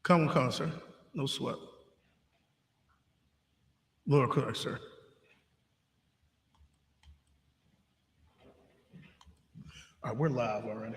Come, sir. No sweat. Lower clerk, sir. All right, we're live already.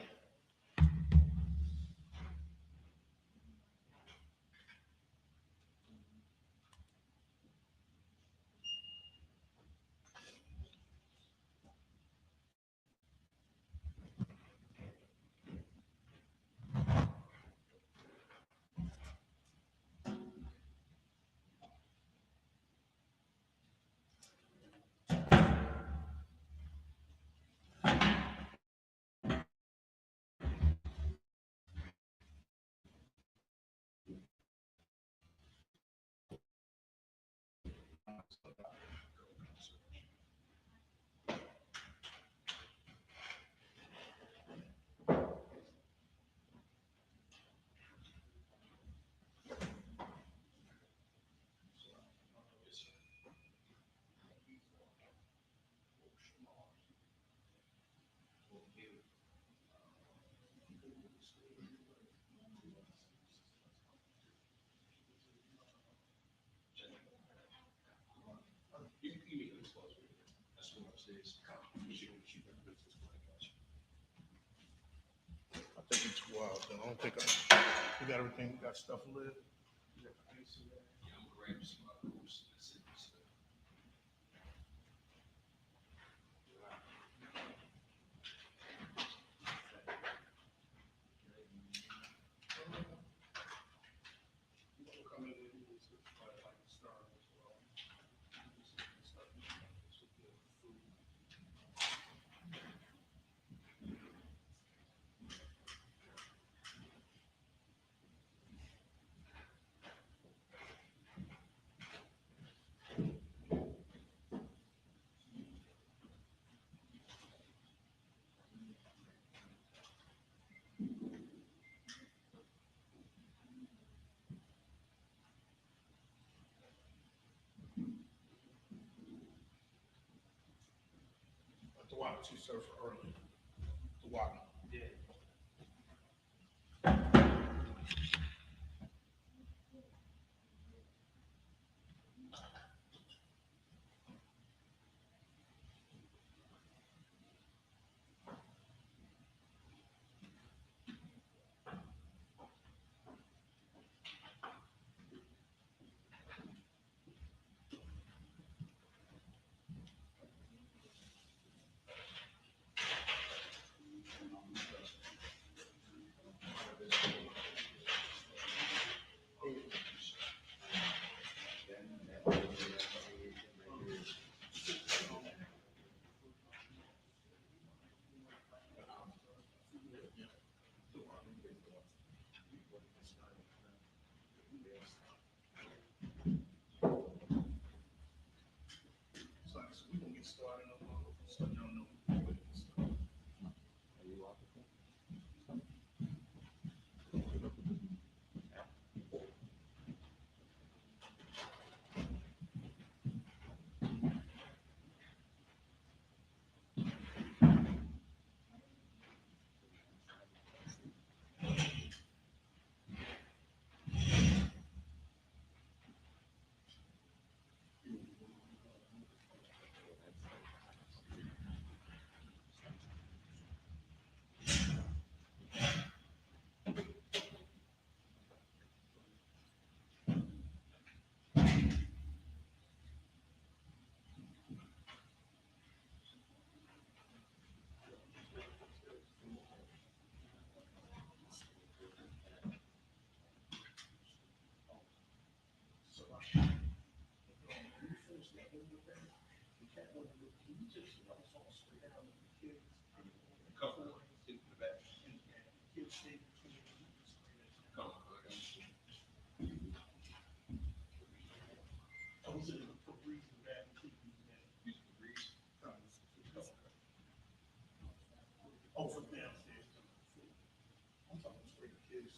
I think it's wild, though. I don't think we got everything, got stuff lit. We got the ice in there. The water too, sir, for early. The water. Yeah. So we're gonna get started. So y'all know. Oh, for downstairs. I'm talking straight kids.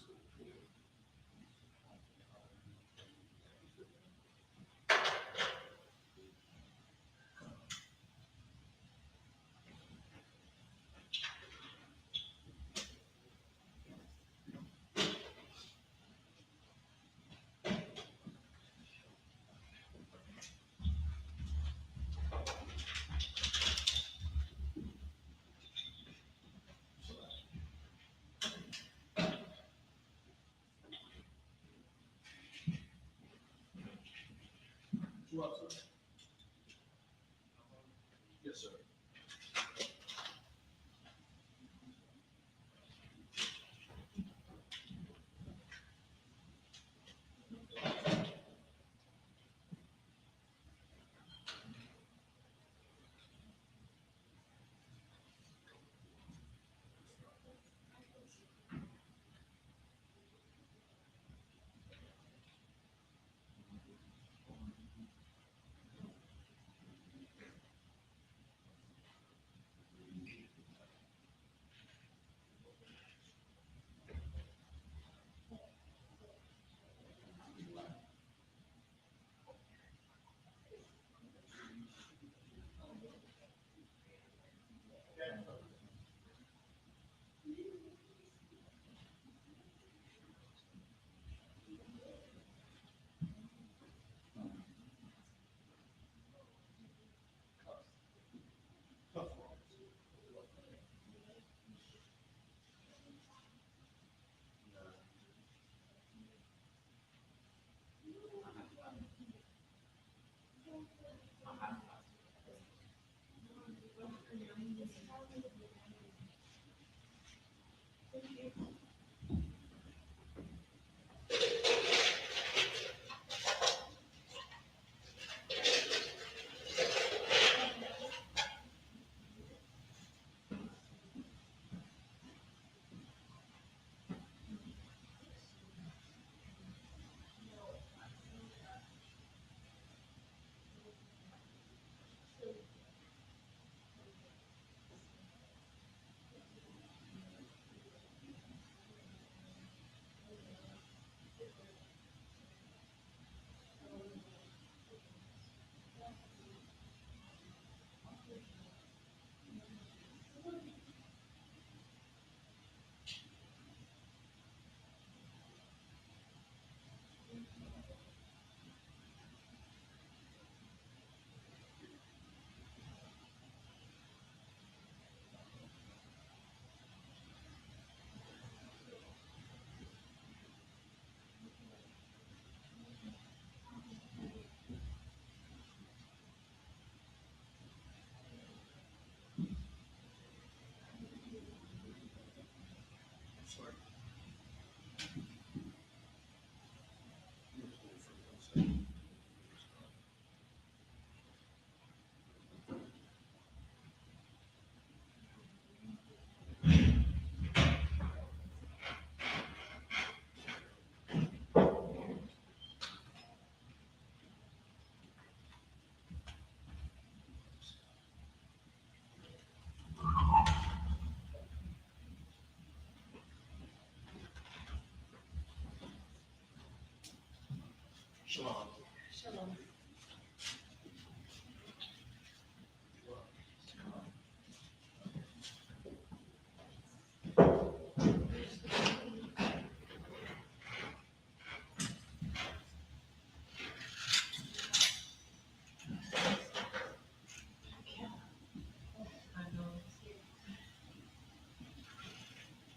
Shalom.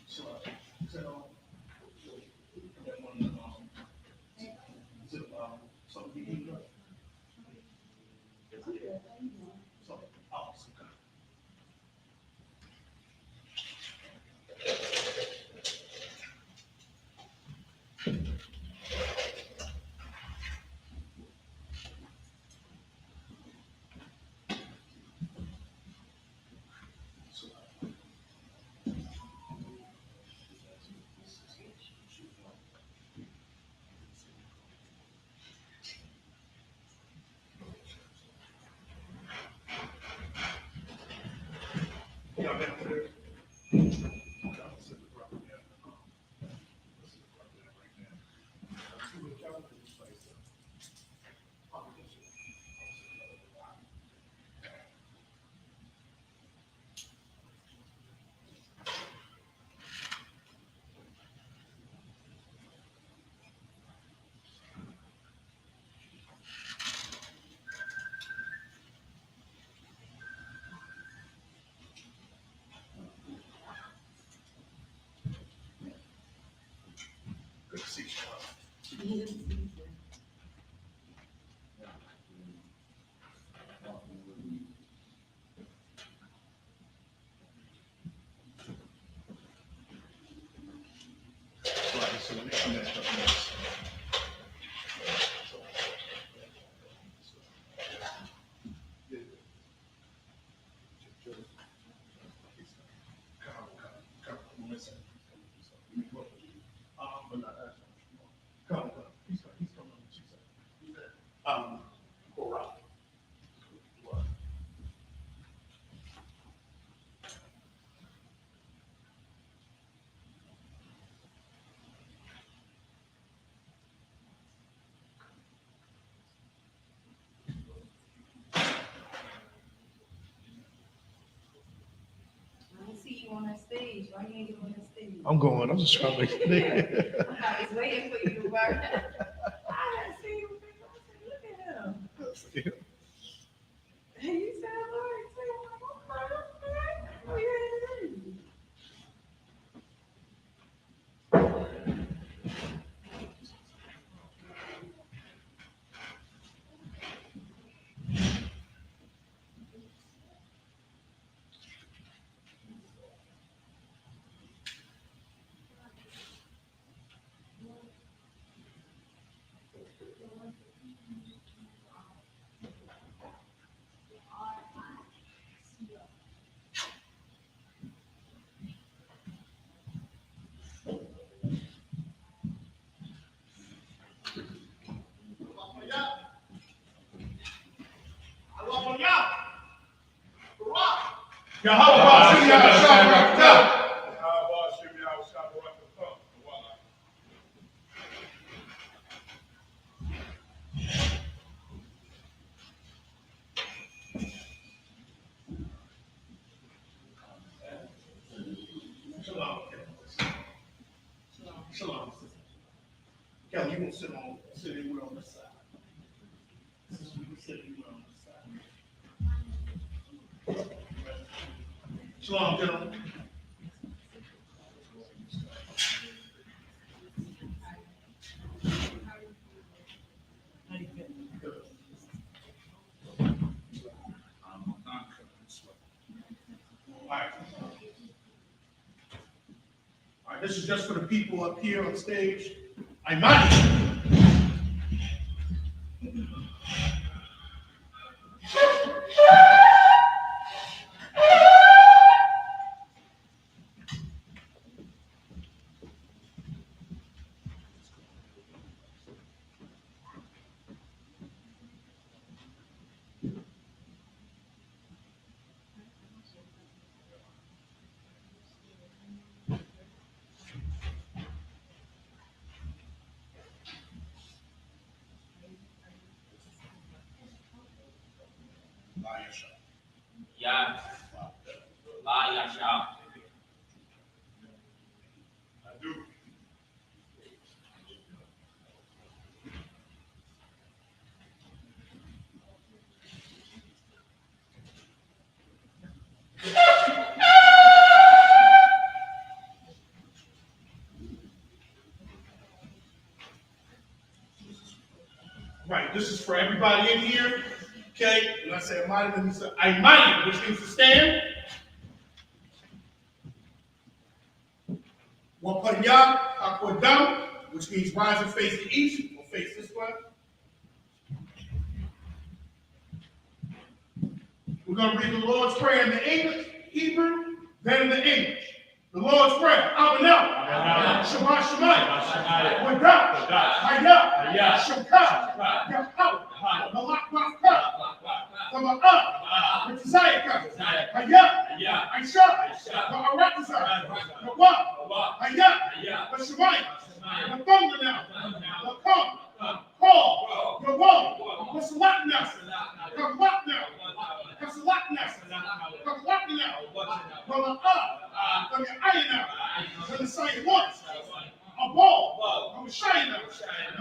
So, that one, so we need to- so, okay. Yeah, I've been up there. I'll sit the property at, I'll sit the property at right now. See what the calendar is like, I'll just- Good to see you. Right, so the next up next. Yeah. Come, listen. But not that. Come, he's coming, she said. Corral. I see you on that stage. Why you ain't get on that stage? I'm going, I'm just trying to make it. I was waiting for you to work. I had seen you. I said, look at him. And you said, Lord, I'm like, okay. Shalom. Shalom. Kelly, you can sit anywhere on this side. You can sit anywhere on this side. Shalom, gentlemen. All right, this is just for the people up here on stage. I'm not. Yeah. I do. Right, this is for everybody in here. Okay, when I say Imani, let me say Imani, which means to stand. Wapaya, Akwadam, which means rise and face the east, or face this way. We're going to read the Lord's Prayer in the English, Hebrew, then in the English. The Lord's Prayer. Amen. Shema Shemai. Wadah. Hayah. Shemka. Yahweh. Malak Malak. Sama'ah. Mitzayaka. Hayah. Aisha. Ma'aratazah. Nawah. Hayah. Shemai. Mathunga now. Lakam. Call. Yawam. Masalakna. Kamatna. Kasalakna. Kamatna. Mala'ah. From your ayana, from the side once, a ball, from a shina,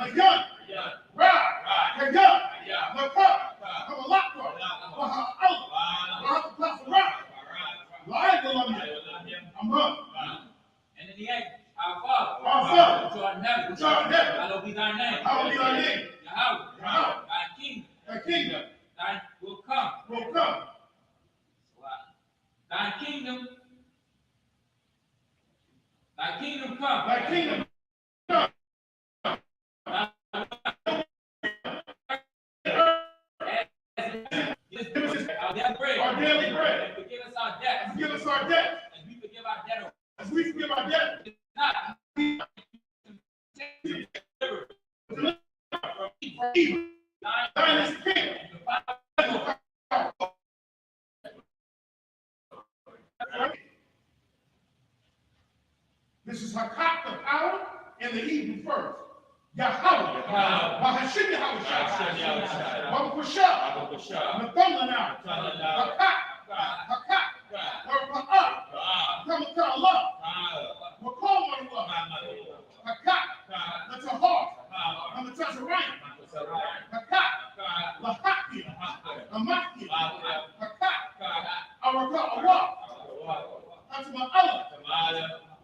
a gun, ride, a gun, the cup, from a locker, And in the end, our Father, which art in heaven, hallowed be thy name. Yahweh, thy kingdom, thy will come. Thy kingdom come. Thy kingdom come. Our daily bread. And forgive us our debts. Forgive us our debt. As we forgive our debtors. As we forgive our debt. Not Deliver from evil. Thine is the kingdom. This is Hakat, the power, and the Hebrew first. Yahweh. Bahashim Yahweh. Babakusha. Nathunga now. Hakat. Come to Allah. We'll call one Allah. Hakat. That's a heart. I'm a Tazarayim. Hakat. Lahaki. Amaki. Hakat. Araka Allah. That's my Allah.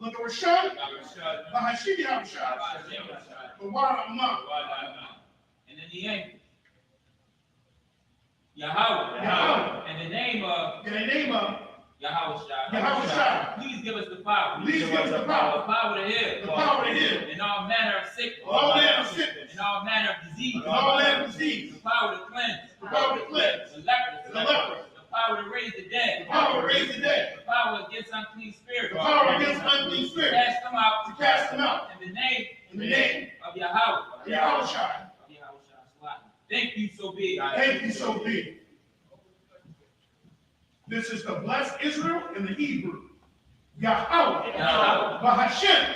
Look at Rashad. Bahashidi Hamshad. Bawara Amman. And in the end, Yahweh. In the name of Yahweh, please give us the power. Please give us the power. The power to heal. The power to heal. In all manner of sickness. All manner of sickness. In all manner of disease. All manner of disease. The power to cleanse. The power to cleanse. The lepers. The lepers. The power to raise the dead. The power to raise the dead. The power against unclean spirits. The power against unclean To spirits. cast them out. To cast them out. In the name. In the name of Yahweh. Yahweh Shai. Thank you so be. Thank you so be. This is to bless Israel in the Hebrew. Yahweh, Bahashem,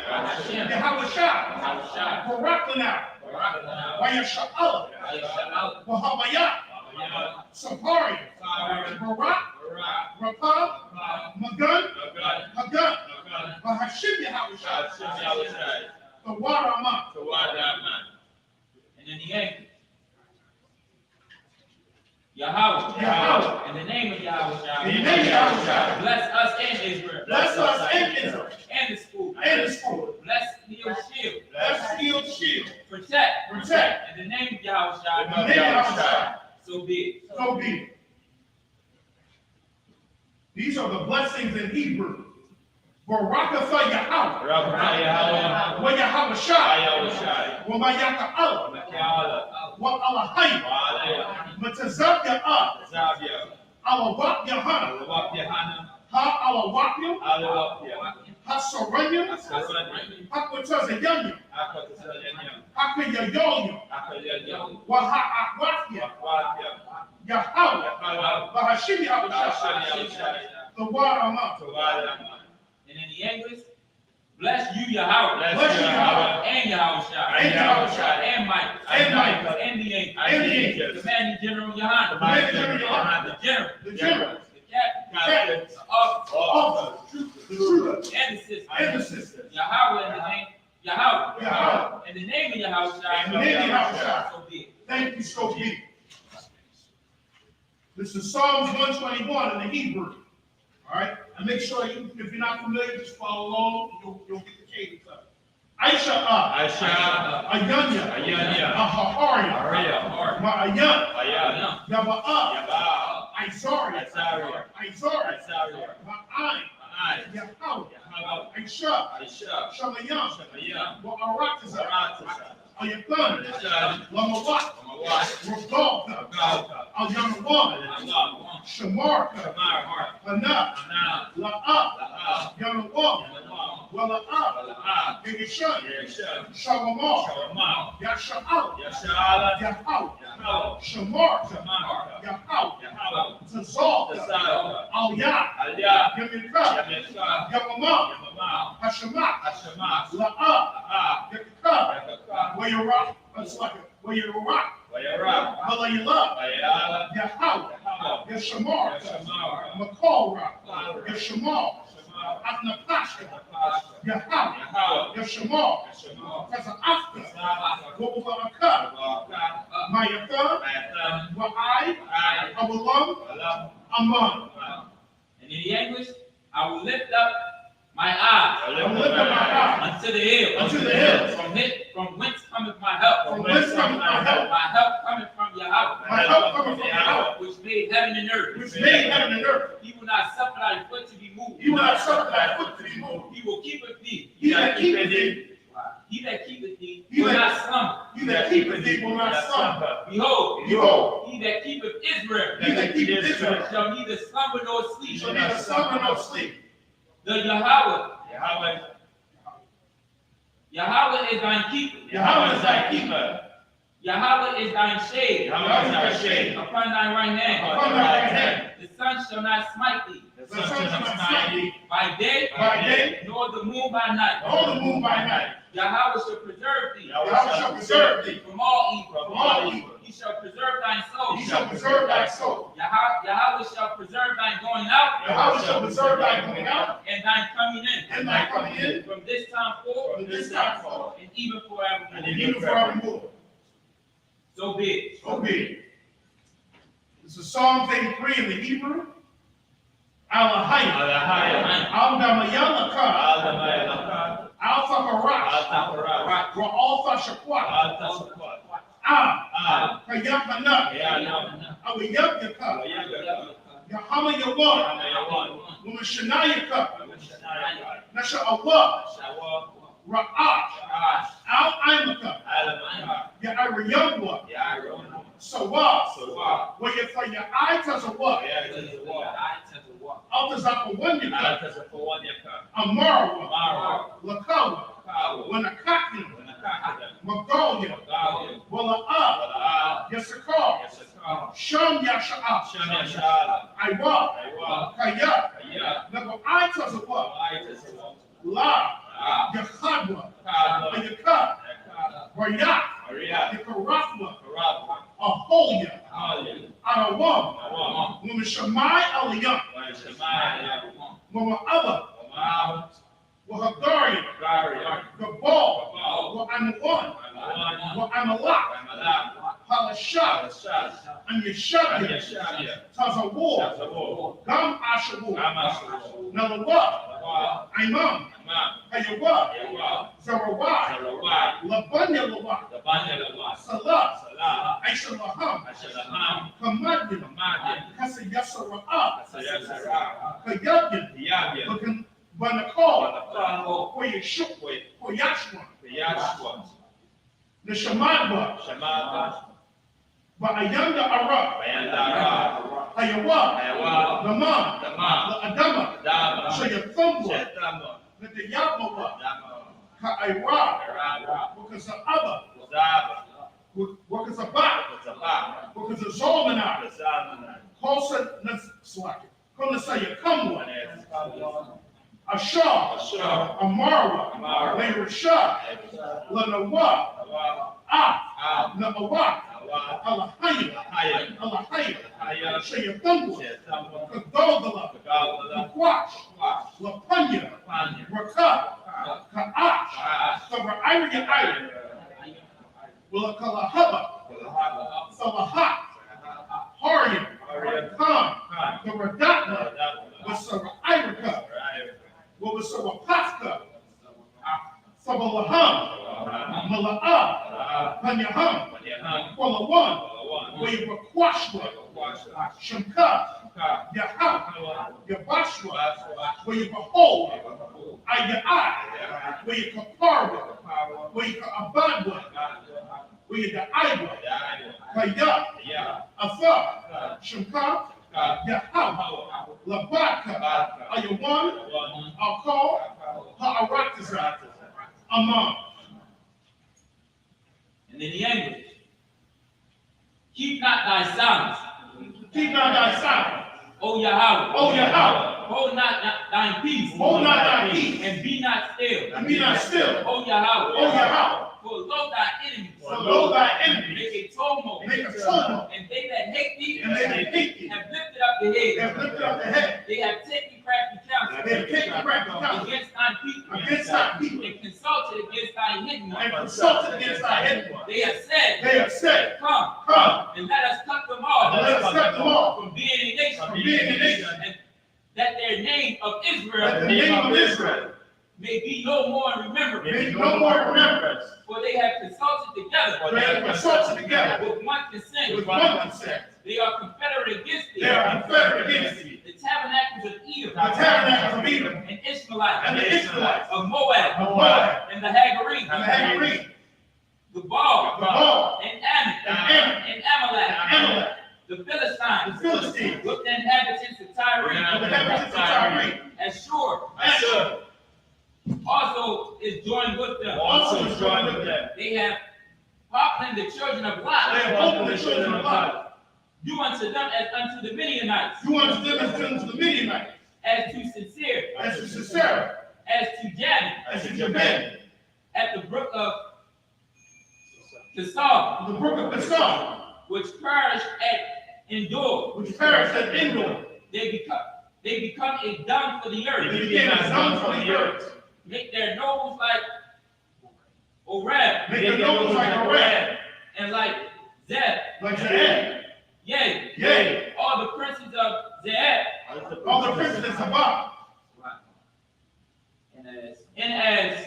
Yahweh Shah, Barak Lanah, Vayasha'Allah, Bahabayah, Sampari, Barak, Rapah, Magun, Hagun, Bahashim Yahweh Shah, the Waramah. And in the end, Yahweh, in the name of Yahweh, bless us in Israel, and the school, bless your shield, protect, in the name of Yahweh, so be it. These are the blessings in Hebrew. Barakatha Yahweh, wa Yahweh Shai, wa Mayaka Allah, wa Allahayim, Matazab Ya'ah, Alawak Yahana, Ha Alawakya, Ha Saranya, Hakwatazayanya, Hakayayoya, wa Ha'akwatya, Yahweh, Bahashim Yahweh, the Waramah. And in the English, bless you, Yahweh, and Yahweh, and Mike, and the angel, commanding General Yohanan, the general, the captain, the officer, the trooper, and the sister, Yahweh in the name, Yahweh, in the name of Yahweh, so be it. Thank you, so be it. This is Psalms 121 in the Hebrew. All right, and make sure you, if you're not familiar, just follow along. You'll get the cadence of it. Aisha, Ayanya, Aharia, Ma'ayan, Yaba'a, Isari, Ma'ai, Yahweh, Aisha, Shamayam, Wa'aratazah, Ayathan, Lamawat, Ragal, Al-Yanawan, Shamarka, Hana, La'ah, Yanawam, Wala'ah, Yagishan, Shalomah, Yasha'al, Yahweh, Shamarka, Yahweh, Tazal, Al-Yah, Yamika, Yamamah, Hashamat, La'ah, Yakaka, Wayarah, that's like it, Wayarah, Malayala, Yahweh, Yashamar, Makorah, Yashamal, Atnapashka, Yahweh, Yashamal, Kaza'afka, Wabulaka, Mayathan, Wa'ai, Awalam, Aman. And in the English, I will lift up my eyes unto the hills. From whence cometh my help? My help cometh from Yahweh. Which made heaven and earth. He will not suffer thy foot to be moved. He will keep thee. He that keepeth thee will not slumber. Behold, he that keepeth Israel shall neither slumber nor sleep. The Yahweh is thine keeper. Yahweh is thine shade. Upon thy right hand. The sun shall not smite thee. By day. Nor the moon by night. Yahweh shall preserve thee. From all evil. He shall preserve thine soul. Yahweh shall preserve thine going out. And thine coming in. From this time forth. And even forevermore. So be it. This is Psalm 83 in the Hebrew. Alahayim. Al-Damayalaka. Al-Fakarash. Ra'al Fashakwat. Kayapana. Awiyabyaka. Yahama Yawan. Lumashanayaka. Nasha Allah. Ra'ash. Al-Imaka. Ya'ariyabwa. Sawa. Where you for your eye to what? Altazapawanyaka. Amara. Lakawa. Wanakaki. Magolia. Wala'ah. Yasakar. Sham Yasha'ah. Iwa. Yachadwa, Kaba, Yakab, Yakaba, Rayak, Maria, Yakarafwa, Karaba, Aholia, Amalia, Anawam, Awam, Mumshamai Aliyam, Shemaya, Mama Abba, Wamam, Wahagarian, Gari, Gabal, Wabal, Wa'amawan, Amalan, Wa'amalak, Amalan, Palashah, Shash, and Yeshabia, Yeshabia, Tazawar, Tazawar, Gam Ashawu, Gamashu, Nalawa, Wa, Imam, Imam, Hayawa, Yawa, Zarawai, Sarawai, Labanya Lawa, Dabanya Lawa, Salah, Salah, Aisha Laham, Ashalaham, Kamadin, Kamadin, Kasayasara, Sayasara, Kayabin, Yabia, Banakal, Banakal, Koyashuk, Koy, Koyashwan, Yashwa, Nishamadwa, Shamaba, Ba'ayanda Ara, Bayandara, Hayawa, Ayawa, Laman, Dama, Adama, Dama, Shayathumwa, Shetama, Nadayamawa, Dama, Ka'ira, Karaba, Wakaza'aba, Zaba, Wakazabat, Zaba, Wakazazolmanar, Zaba, Kosa Naslaki, Konasaya Kamwa, Zaba, Ashar, Ashar, Amarwa, Amarwa, Layrashah, Lanawa, Awa, Ah, Na'awak, Awa, Alahaya, Haya, Alahaya, Haya, Shayathumwa, Shetama, Kadogala, Gala, Quash, Wash, Lapanya, Panya, Rakah, Ka'ach, Ash, Sabra Ira, Willakalahaba, Salahat, Haryan, Khan, the Radatna, Wasara Irika, Wabasara Paska, Sabalaham, Mala'ah, Panyaham, Kwalawan, Wayabakwashwa, Shamka, Yahab, Yabashwa, Wayabahol, Aya'at, Wayakapara, Wayakabadwa, Wayadaiwa, Kaya, Atha, Shamka, Yahab, Labaka, Ayawan, Akal, Ha'aratazat, Amam. And in the English, keep not thy silence, Keep not thy silence, O Yahweh, O Yahweh, hold not thine peace, hold not thy peace, and be not still, and be not still, O Yahweh, O Yahweh, for lo thy enemies, for lo thy enemies make a tumult, make a tumult, and they that hate thee, and they that hate thee have lifted up the head, have lifted up the head, they have taken crafty counsel, they have taken crafty counsel against thine people, against thy people, and consulted against thy hidden and one. consulted against thy hidden one. They have said, They have said, come, come, and let us cut them off, and let us cut them off from being a nation, from being a nation, and that their name of that Israel the name of Israel may be no more in remembrance. may be no more remembrance. For they have consulted together For they have consulted together with one consent. with one consent. They are confederate against thee. They are confederate against thee. The tabernacles of Edom, The tabernacles of Edom, and Ishmaelites, and the Ishmaelites, of Moab, of Moab, and the Hagarene, and the Hagarene, the Baal, the Baal, and Ammon, and Ammon, and Amalek, and Amalek, the Philistines, the Philistines, with the inhabitants of Tyre, with the inhabitants of Tyre, Ashur, Ashur, also is joined with them. also is joined with them. They have hearkened the children of They Lot. have opened the children of Lot. Do unto them as unto the Midianites, Do unto them as unto the Midianites, as to sincere, as to Sisera, as to Jabin, as to Jabin, at the brook of Kissar, the brook of Basar, which perished at Endor. which perished at Endor. They become a dung for the They earth. became as dung for the earth. Make their nose like Oreb, Make their nose like a red, and like Zeb. like Zeb. Yea, Yea, all the princes of Zeb, all the princes of Sabah, and as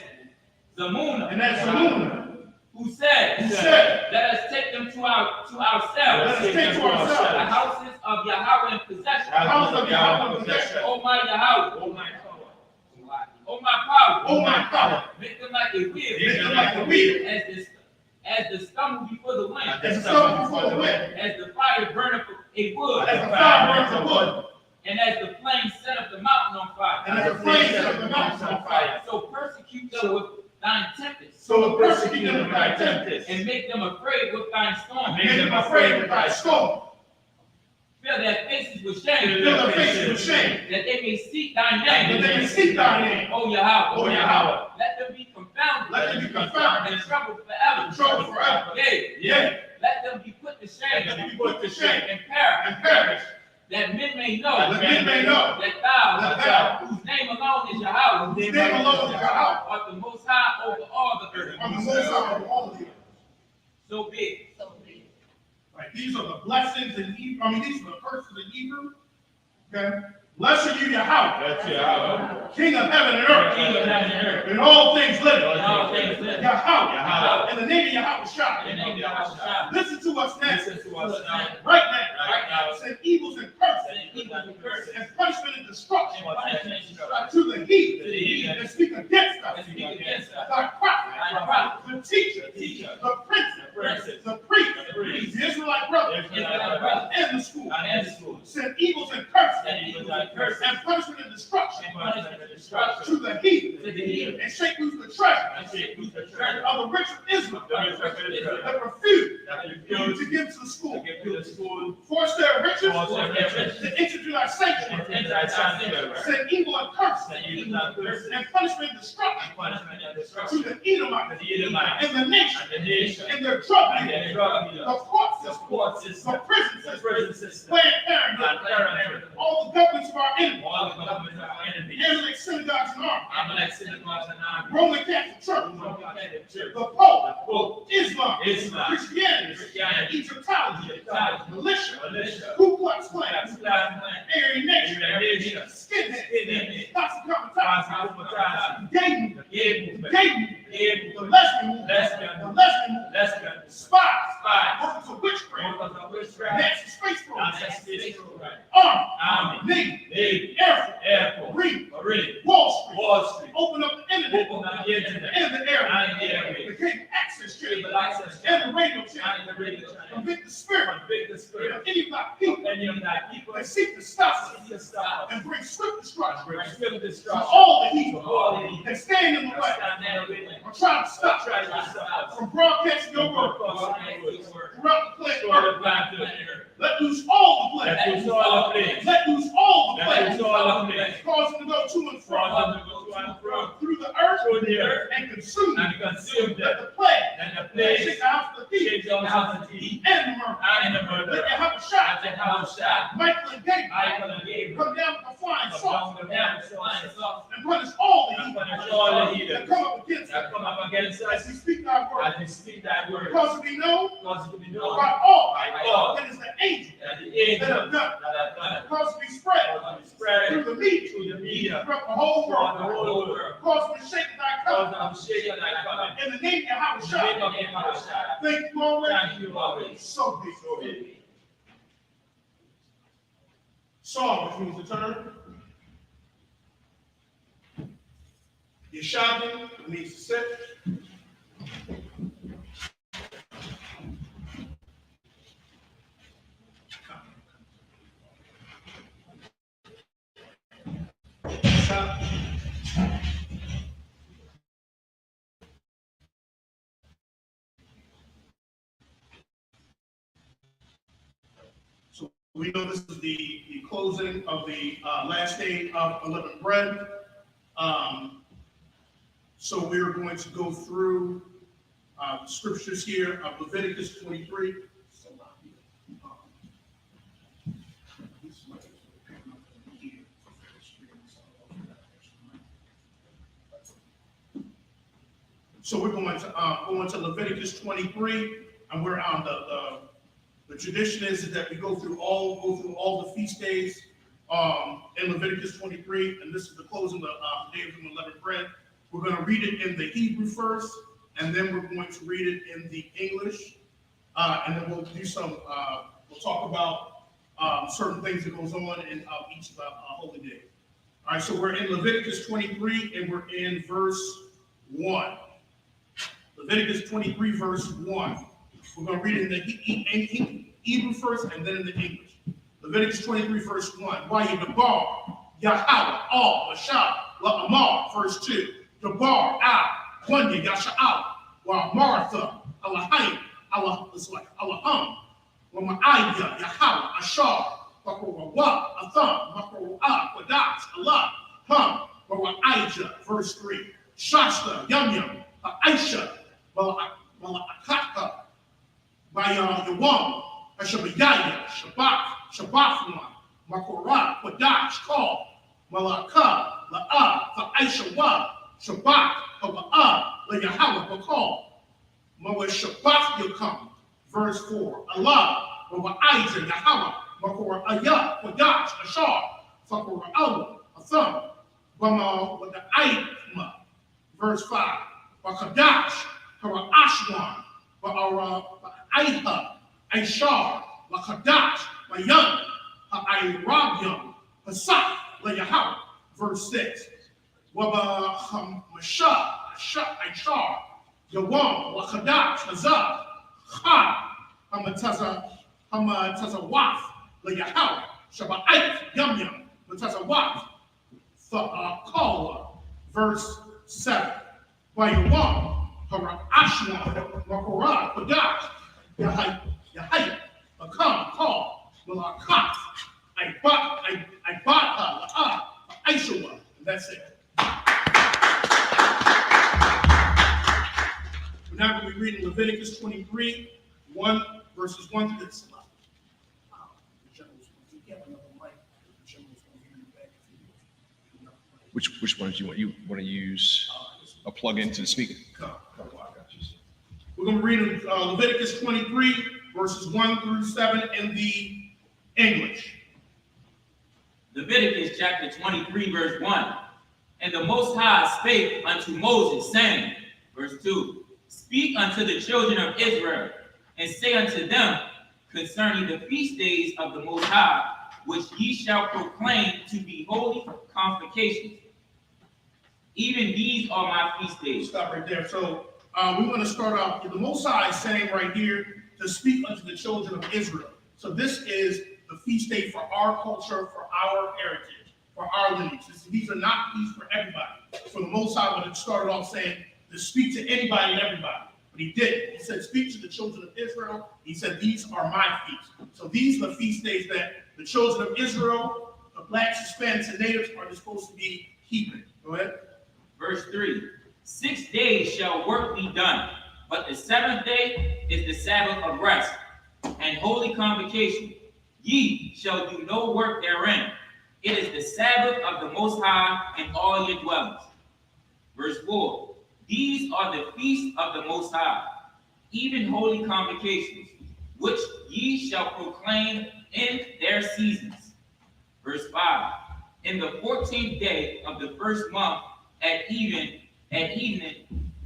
Zamuna, and as Saluna, who said, who said, let us take them to ourselves, let us take to the ourselves houses of Yahweh in possession. the house of Yahweh in possession. O my Yahweh, O my power, O my power, O my power, make them like a wheel, make them like a wheel, as the stumble before the wind, as the sun before the wind, as the fire burneth a wood, as the fire burns the wood, and as the flame set up the mountain on fire. and as the flames set the mountains on fire. So persecute them with thine tempests, So persecute them with thy tempest, and make them afraid with thine storm. make them afraid with thy storm, Fill their faces with shame, fill their faces with shame, that they may seek thy that they may name. seek thy name, O Yahweh, O Yahweh. let them be Let them be confounded. In trouble forever. Trouble forever. Yeah. Let them be put to shame. Let them be put to shame. And perish. That men may know. That thou, whose name alone is Yahweh. Whose name alone is Yahweh. Art the most high over all the earth. On the most high over all the earth. So big. Right. These are the blessings in Hebrew. I mean, these are the curses in Hebrew. Okay. Blessed are you, Yahweh. That's Yahweh. King of heaven and earth. King of heaven and earth. And all things living. All things living. Yahweh. In the name of Yahweh Shah. In the name of Yahweh Shah. Listen to us now. Listen to us now. Right now. Right now. Send evils and curses. Send evils and curses. And punishment and destruction. And punishment and destruction. To the heathen. To the heathen. And speak against us. And speak against us. Thy prophet. Thy prophet. The teacher. The teacher. The prince. The princes. The priest. The priests. The Israelite brothers. The Israelite brothers. And the school. And the school. Send evils and curses. Send evils and curses. And punishment and destruction. And punishment and destruction. To the heathen. To the heathen. And shake loose the treasure. And shake loose the treasure. Of the rich of Israel. The rich of Israel. That refuse. That refuse. To give to the school. To give to the school. Force their riches. Force their riches. To enter to thy sanctuary. And enter thy sanctuary. Send evil and curses. Send evil and curses. And punishment and destruction. And punishment and To destruction. the Edomites. To the Edomites. And the nation. And the nation. And their drug And dealers. their drug The dealers. court The system. court system. The prison The system. prison system. Planned Parenthood. Planned Parenthood. All the governments of our enemies. All the governments of our enemies. Amalek synagogues and armies. Amalek synagogues and armies. Roman Catholic Church. Roman Catholic Church. The Pope. The Pope. Islam. Islam. Christianity. Christianity. Egyptology. Egyptology. Militia. Militia. Ku Klux Klan. Ku Klux Klan. Aryan Nation. Aryan Nation. Skinheads. Toxic Toxic Commentary. Commentary. Gay movement. Gay movement. Gay movement. Gay The movement. lesbian movement. Lesbian. The lesbian movement. Lesbian. Spies. Spies. Working to witchcraft. Workers of witchcraft. Nazi space program. Nazi space program. Army. Army. Navy. Navy. Air Force. Air Force. Marine. Marine. Wall Street. Wall Street. Open up the internet. Open up the internet. And the airwaves. And the airwaves. The cable access channel. Cable access And channel. the radio channel. And the radio channel. Convict the spirit. Convict the of spirit. any black people Any of thy people. that seek to stop us Seek to stop us. and bring swift destruction Bring swift to destruction. all the evil To all the evil. that stand in the way Stand there with me. or try to stop Try to stop us. from broadcasting your word throughout the planet earth. Let loose all the Let planet. loose all the plagues. Let loose all the Let planet. loose all the plagues. Cause them to go to and Cause them from to go to and fro. through the earth Through the earth. and consume them. And consume Let them. the plague And the shake plagues. the house of the thief Shake the house of the thief. and the murder. And the murder. Let them have a shot. Let them have a shot. Michael and Gabriel Michael and Gabriel. come down with a flying saucer Among the men, flying saucer. and punish all the And evil punish all the that heathens come up against that us come up against as us we speak thy word. as we speak thy word. Because we know Cause it to be known by all by all that is the angel that the that angels have done. that have done it. Because we spread Cause it to be spread through the media through the media throughout the whole throughout the world. whole world. Because we shake thy Cause covenant I'm shaking thy covenant. in the name of Yahweh In the name Shah. of Yahweh Shah. Thank you already. Thank you always. So be. So be it. Saul, which means to turn. Yeshavim means to sit. So we know this is the closing of the last day of Unleavened Bread. So we're going to go through the scriptures here of Leviticus 23. So we're going to go into Leviticus 23, and we're on the tradition is that we go through all the feast days in Leviticus 23, and this is the closing of the Day of Unleavened Bread. We're going to read it in the Hebrew first, and then we're going to read it in the English, and then we'll do some. We'll talk about certain things that goes on in each of the holy days. All right, so we're in Leviticus 23, and we're in verse 1. Leviticus 23, verse 1. We're going to read it in the Hebrew first and then in the English. Leviticus 23, verse 1. Vayidabar, Yahweh, all, Mashah, La'amar, verse 2. Dabar, Wanya, Yasha'al, Wa Martha, Allahayim, Allaham, Wa Ma'ayya, Yahweh, Ashar, Wa Atham, Makroa, Quadas, Allah, Hum, Wa Aija, verse 3. Shasta, Yum Yum, Aisha, Akaka, by Yawam, Ashabiyaya, Shabbat, Makora, Kodash, Call, Malaka, La'a, Aisha Wa, Shabbat, La'a, Layahawa, Bakal, Mawa Shabbat Yakam, verse 4, Allah, Mawa Aija, Yahawa, Makora Ayah, Kodash, Ashar, Fakora Awa, Atham, Bama, with the Aitma, verse 5, Bakadash, Hara Ashwan, Ba'ara, Aiha, Aishar, Lakadash, Mayan, Ha'airabyam, Hasat, Layahawa, verse 6, Waba Hamasha, Aishar, Yawam, Lakadash, Hazah, Ha, Hamatazawaf, Layahawa, Shaba'ait, Yam, Matazawaf, Kawa, verse 7. By Yawam, Hara Ashwan, Makora, Kodash, Yahaya, Akam, Call, Malakat, I bought her, Aisha, and that's it. We're now going to be reading Leviticus 23, 1, verses 1 through 6. Which ones you want? You want to use a plug into the speaker? We're going to read Leviticus 23, verses 1 through 7 in the English. Leviticus chapter 23, verse 1. And the Most High spake unto Moses, saying, verse 2, Speak unto the children of Israel, and say unto them concerning the feast days of the Most High, which ye shall proclaim to be holy convocations. Even these are my feast days. Stop right there. So we want to start off. The Most High is saying right here to speak unto the children of Israel. So this is the feast day for our culture, for our heritage, for our lineage. These are not feasts for everybody. So the Most High would have started off saying to speak to anybody and everybody. But he did. He said, speak to the children of Israel. He said, these are my feasts. So these are the feast days that the children of Israel, the blacks, Hispanics, and natives are supposed to be keeping. Go ahead. Verse 3, 6 days shall work be done, but the seventh day is the Sabbath of rest and holy convocation. Ye shall do no work therein. It is the Sabbath of the Most High in all your dwellings. Verse 4, these are the feasts of the Most High, even holy convocations, which ye shall proclaim in their seasons. Verse 5, in the 14th day of the first month at evening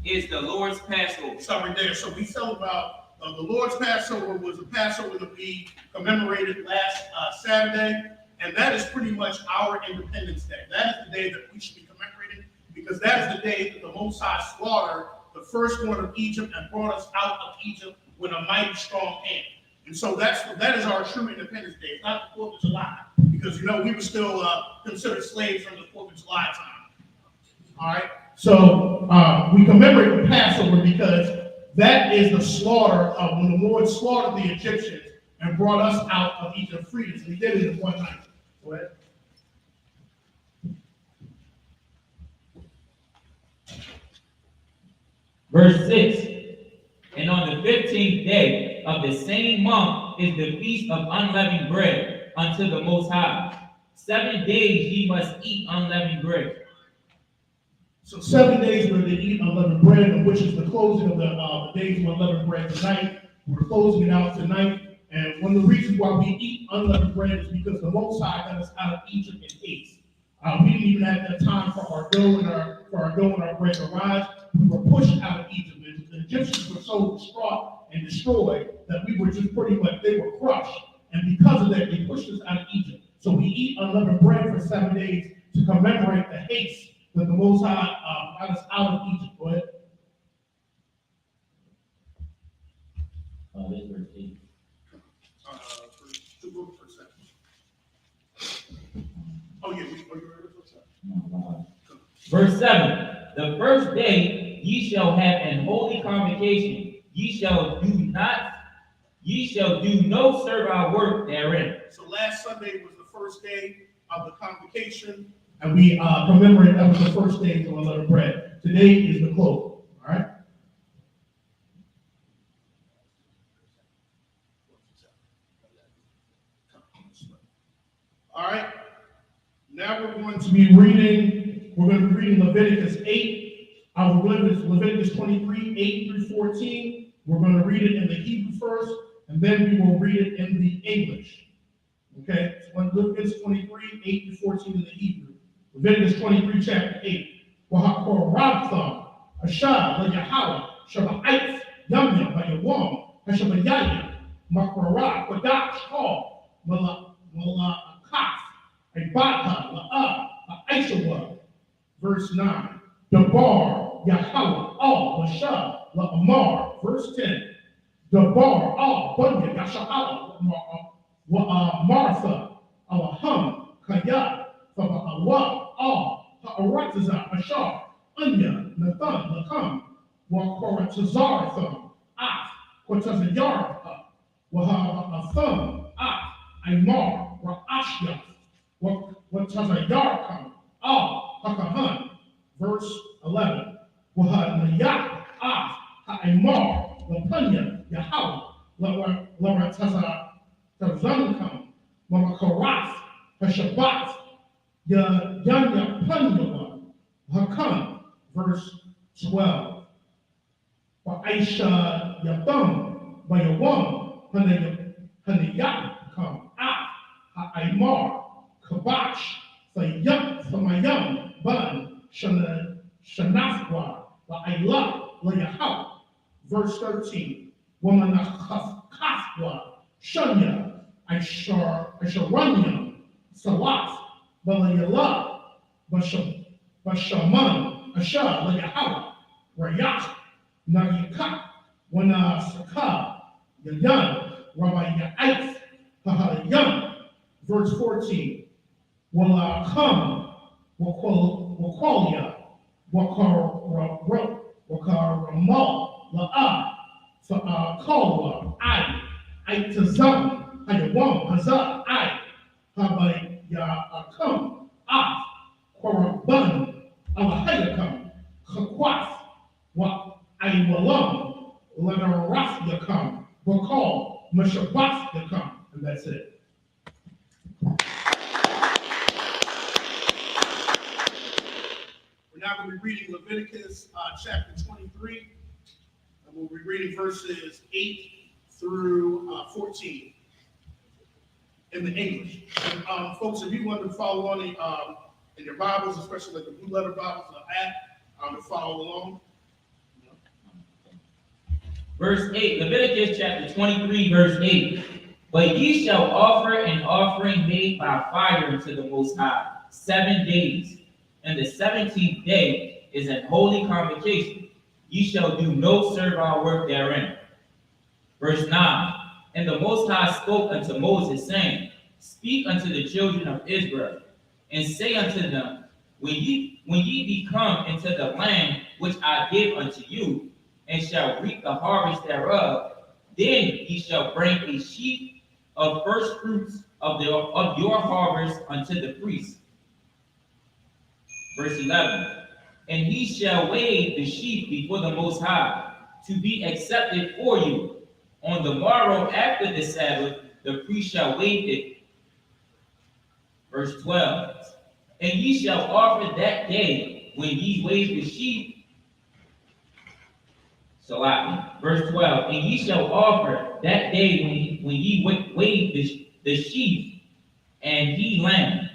is the Lord's Passover. Stop right there. So we celebrate the Lord's Passover was a Passover that we commemorated last Saturday, and that is pretty much our Independence Day. That is the day that we should be commemorating, because that is the day that the Most High slaughtered the firstborn of Egypt and brought us out of Egypt with a mighty strong hand. And so that is our true Independence Day. It's not the 4th of July, because we were still considered slaves from the 4th of July time. All right, so we commemorate the Passover because that is the slaughter of when the Lord slaughtered the Egyptians and brought us out of Egypt freedom. So he did it in one night. Go ahead. Verse 6, and on the 15th day of the same month is the feast of unleavened bread unto the Most High. 7 days ye must eat unleavened bread. So 7 days we're to eat unleavened bread, which is the closing of the days of unleavened bread tonight. We're closing it out tonight. And one of the reasons why we eat unleavened bread is because the Most High got us out of Egypt in haste. We didn't even have that time for our dough and our bread to rise. We were pushed out of Egypt. The Egyptians were so distraught and destroyed that we were just pretty much, they were crushed. And because of that, they pushed us out of Egypt. So we eat unleavened bread for 7 days to commemorate the haste that the Most High got us out of Egypt. Go ahead. This verse 8. Oh, yeah. Verse 7, the first day ye shall have an holy convocation. Ye shall do no servile work therein. So last Sunday was the first day of the convocation, and we commemorate that was the first day of unleavened bread. Today is the close. All right. All right. Now we're going to be reading Leviticus 8. Leviticus 23, 8 through 14. We're going to read it in the Hebrew first, and then we will read it in the English. Okay? So Leviticus 23, 8 through 14 in the Hebrew. Leviticus 23, chapter 8. Rabtham, Ashad, Yahweh, Shabbat, Yamya, Bayawam, Hashabayaya, Makrara, Quadash, Hall, Mala Akas, Ibata, La'ah, Aishawa. Verse 9. Dabar, Yahweh, Al, Mashah, La'amar. Verse 10. Dabar, Al, Bunya, Yasha'ala, Martha, Alaham, Kayat, Faba'awa, Al, Ha'aratazah, Ashar, Anya, Nathan, Lakam, Wakoratazaratham, Af, Quatazayarha, Waha'atham, Af, Aymar, Ra'ashyaf, Watazayarkam, Al, Hakahan. Verse 11. Waha'nayak, Af, Ha'aymar, Lapanya, Yahweh, Laratazaratham, Mamakorath, Hashabat, Yanya Panyawa, Hakam, verse 12. Aisha Yatham, Bayawam, Hanayakam, Ha'aymar, Kabash, Samayam, Ban, Shanafwa, La'ayla, Layahaw. Verse 13. Womanachafwa, Shanya, Aisharanya, Salat, Balayala, Bashaman, Asha, Layahawa, Rayach, Nagika, Wana Saka, Yayan, Rabbi Ya'if, Hahayan. Verse 14. Walakam, Wakalia, Wakaramal, La'ah, Kalwa, Itazam, Hayawam, Hazah, Habayakam, Koraban, Alahayakam, Chakwaf, Aywalam, Lenarath Bakal, Meshabath Yakam, and that's it. We're now going to be reading Leviticus chapter 23, and we'll be reading verses 8 through 14 in the English. And, folks, if you want to follow on in your Bibles, especially like the Blue Letter Bibles or app, to follow along. Verse 8, Leviticus chapter 23, verse 8. But ye shall offer an offering made by fire unto the Most High 7 days, and the 17th day is an holy convocation. Ye shall do no servile work therein. Verse 9. And the Most High spoke unto Moses, saying, Speak unto the children of Israel, and say unto them, When ye be come into the land which I give unto you, and shall reap the harvest thereof, then ye shall bring a sheaf of first fruits of your harvest unto the priest. Verse 11. And he shall wave the sheaf before the Most High, to be accepted for you. On the morrow after the Sabbath, the priest shall wave it. Verse 12. And ye shall offer that day when ye wave the sheaf. Verse 12. And ye shall offer that day when ye wave the sheaf, and he lamb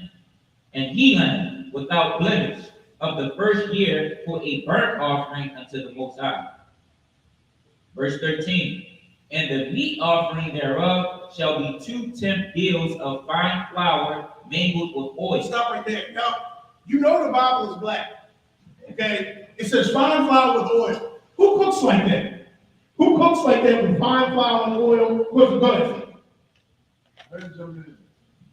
without blemish of the first year for a burnt offering unto the Most High. Verse 13. And the meat offering thereof shall be 2 tenth deals of fine flour mingled with oil. Stop right there. Now, you know the Bible is black. Okay? It says fine flour with oil. Who cooks like that? Who cooks like that with fine flour and oil? Go ahead.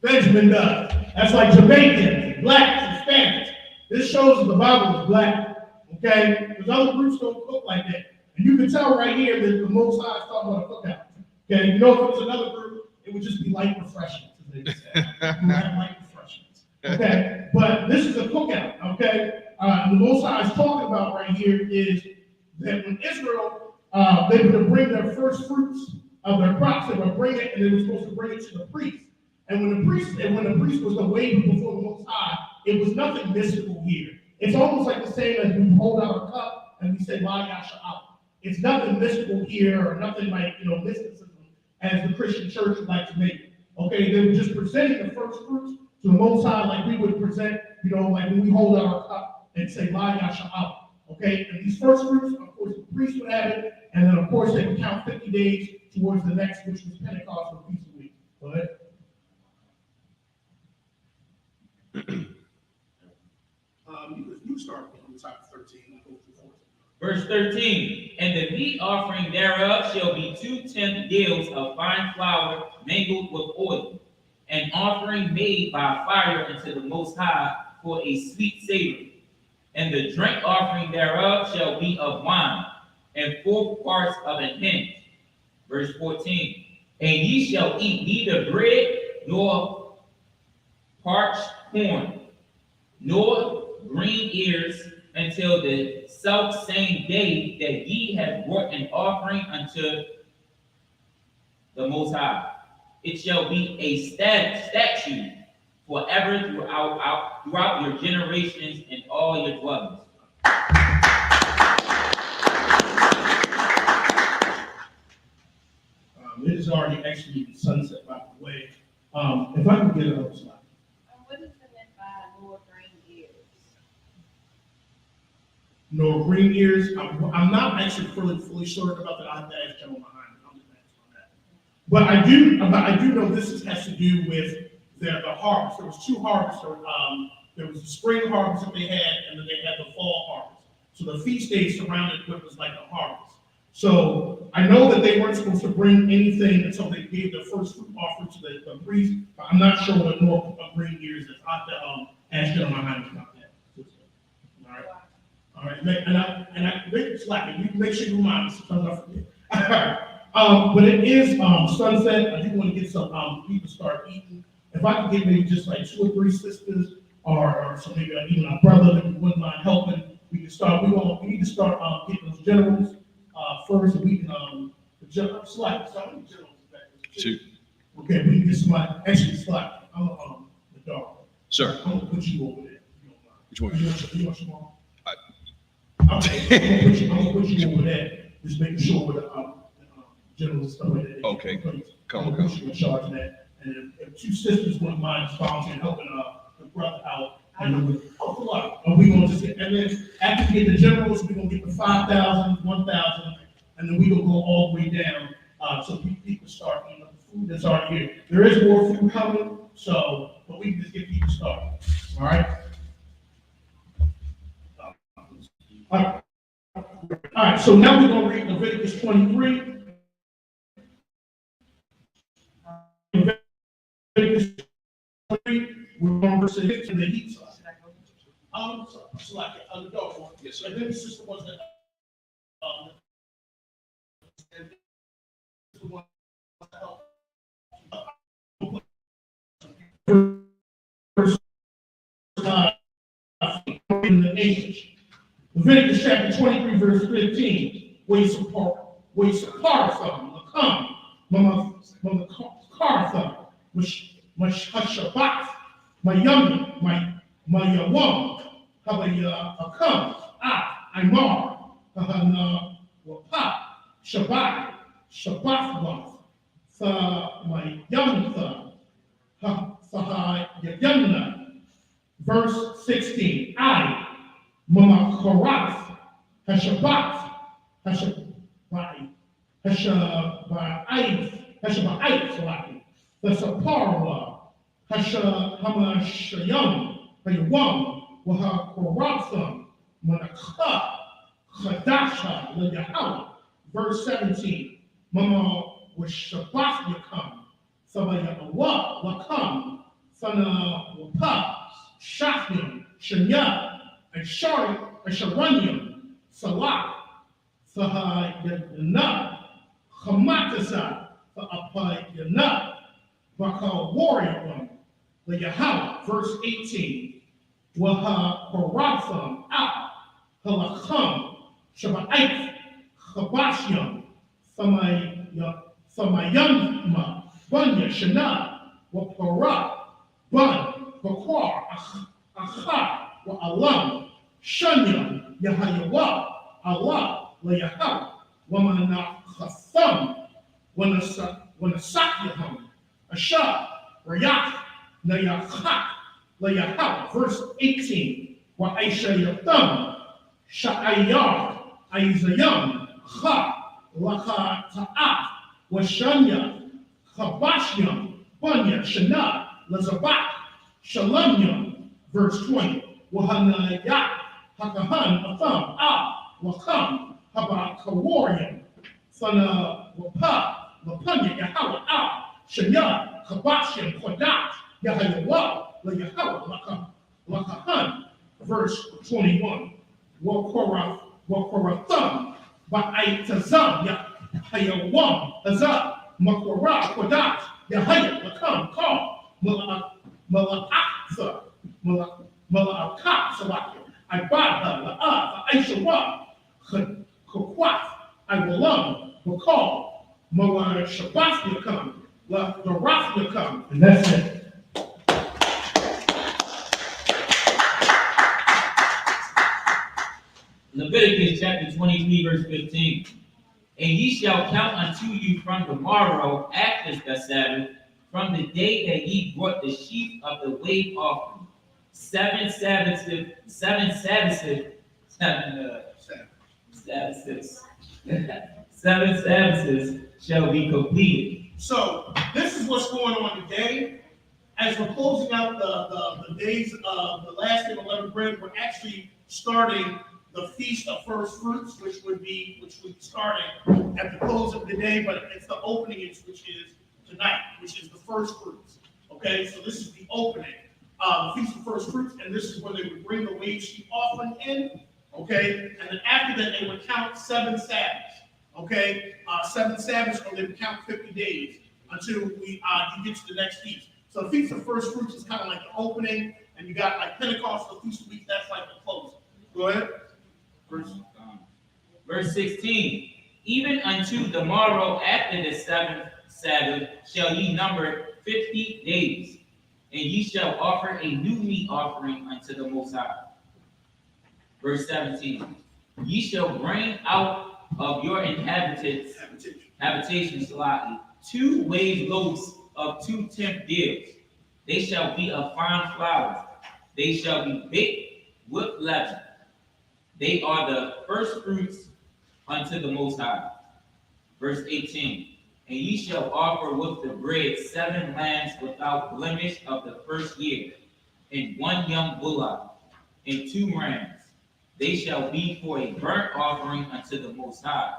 Benjamin does. That's like Jamaicans, blacks, and Spanish. This shows that the Bible is black. Okay? Because other groups don't cook like that. And you can tell right here that the Most High is talking about a cookout. Okay? You know, if it was another group, it would just be light refreshments, as they would say. You have light refreshments. Okay? But this is a cookout. Okay? The Most High is talking about right here is that when Israel, they were to bring their first fruits of their crops, they were bring it, and they were supposed to bring it to the priest. And when the priest was away before the Most High, it was nothing mystical here. It's almost like the same as we hold out a cup and we say, La Yasha out. It's nothing mystical here or nothing like, mysticism as the Christian church would like to make it. Okay, they were just presenting the first fruits to the Most High like we would present, like when we hold out our cup and say, La Yasha out. Okay, and these first fruits, of course, the priest would have it, and then of course they would count 50 days towards the next, which was Pentecost or Feast of Weeks. Go ahead. You start on top 13 and go through 14. Verse 13, and the meat offering thereof shall be 2 tenth deals of fine flour mingled with oil, an offering made by fire unto the Most High for a sweet savor. And the drink offering thereof shall be of wine, and 4 parts of an hin. Verse 14, and ye shall eat neither bread nor parched corn, nor green ears, until the self same day that ye have brought an offering unto the Most High. It shall be a statute forever throughout your generations and all your dwellings. It is already actually sunset, by the way. If I can get another slide. What is the meant by nor green ears? Nor green ears. I'm not actually fully sure about that. I have to ask General behind it. I'm just asking on that. But I do know this has to do with the harvest. There was 2 harvests. There was the spring harvest that they had, and then they had the fall harvest. So the feast days surrounded what was like a harvest. So I know that they weren't supposed to bring anything until they gave the first fruit offering to the priest, but I'm not sure what nor green ears is. I have to ask General behind it about that. All right. All right, and I make slack. You make sure you remind me sometimes I forget. All right. But it is sunset. I do want to get some people start eating. If I could get maybe just like 2 or 3 sisters, or so maybe even a brother that wouldn't mind helping, we can start. We need to start getting those generals first, and we can the general slack. So how many generals is that? 2. Okay, we can get somebody. Actually, slack. I'm the dog. Sir, I'm gonna put you over there. If you don't mind. which one? You want some more? I'm gonna put you over there, just making sure with the general stuff like that. Okay. I'm gonna put you in charge of that. And if 2 sisters wouldn't mind sponsoring, helping the brother out, and then we gonna just get, and then after we get the generals, we're gonna get the 5,000, 1,000, and then we gonna go all the way down, so people start eating the food that's already here. There is more food coming, but we can just get people started, all right? All right, so now we're going to read Leviticus 23. Leviticus 23, we're going to verse 6 in the heat side. So like the dog one. Yes, sir. And then this is the ones that, the ones that help. Verse in the English. Leviticus chapter 23, verse 15, where you support from, come, mama Carthon, my Shabbat, my young, my Yawam, come, Imar, Wapa, Shabbat, my young, Yamna, verse 16, Mama Korath, Hashabat, the Saparwa, Hashayam, Hayawam, Waha Koratham, Manakha, Hadasha, Layahawa, verse 17, Mama Washabat Yakam, Sabaya Awa, Wakam, Sana Wapa, Shafim, Shanya, and Sharanyam, Salah, Sahayana, Hamatasa, Apayana, Baka warrior one, the Yahweh, verse 18, Waha Paratham, Halacham, Shabbat, Habashyam, Samayama, Banya, Shana, وقراء بن بقار أخا وألم شنيا يهيوا الله ليهو ومن خصم ونسقيهم أشا رياح ليخاك ليهو. Verse 18. وأيشا يثم شعيار أيزيام خا لخا تاء وشنيا خباشيا بنيا شنا لزبak shalomya. Verse 20. Wahanaya hakahan atham wakam haba kawarian sana wapa lapanya yahawa shanya kabashian kwadat yahayawa la yahawa lakahan. Verse 21. Wakoratham ba'aitazam yahayawam azab makora kwadat yahaya lakam kam Mala'atha, Mala'akat, Salaki, Ibadha, La'ath, Aishawa, Kakwat, Iwalam, Bakal, Mala Shabbat Yakam, La Darath Yakam, and that's it. Leviticus chapter 23, verse 15. And ye shall count unto you from the morrow after the Sabbath, from the day that ye brought the sheaf of the wave offering. Seven Sabbaths shall be completed. So this is what's going on today. As we're closing out the days of the last day of unleavened bread, we're actually starting the Feast of First Fruits, which would be starting at the close of the day, but it's the opening, which is tonight, which is the first fruits. Okay, so this is the opening, the Feast of First Fruits, and this is where they would bring the wave sheaf offering in. Okay, and then after that they would count 7 Sabbaths. Okay, 7 Sabbaths, or they would count 50 days until you get to the next feast. So the Feast of First Fruits is kind of like the opening, and you got like Pentecost, the Feast of Weeks, that's like the closing. Go ahead. Verse 16. Even unto the morrow after the 7th Sabbath shall ye number 50 days, and ye shall offer a new meat offering unto the Most High. Verse 17. Ye shall bring out of your habitation, 2 wave loaves of 2 tenth deals. They shall be of fine flour. They shall be baked with leaven. They are the first fruits unto the Most High. Verse 18. And ye shall offer with the bread 7 lambs without blemish of the first year, and 1 young bullock, and 2 rams. They shall be for a burnt offering unto the Most High,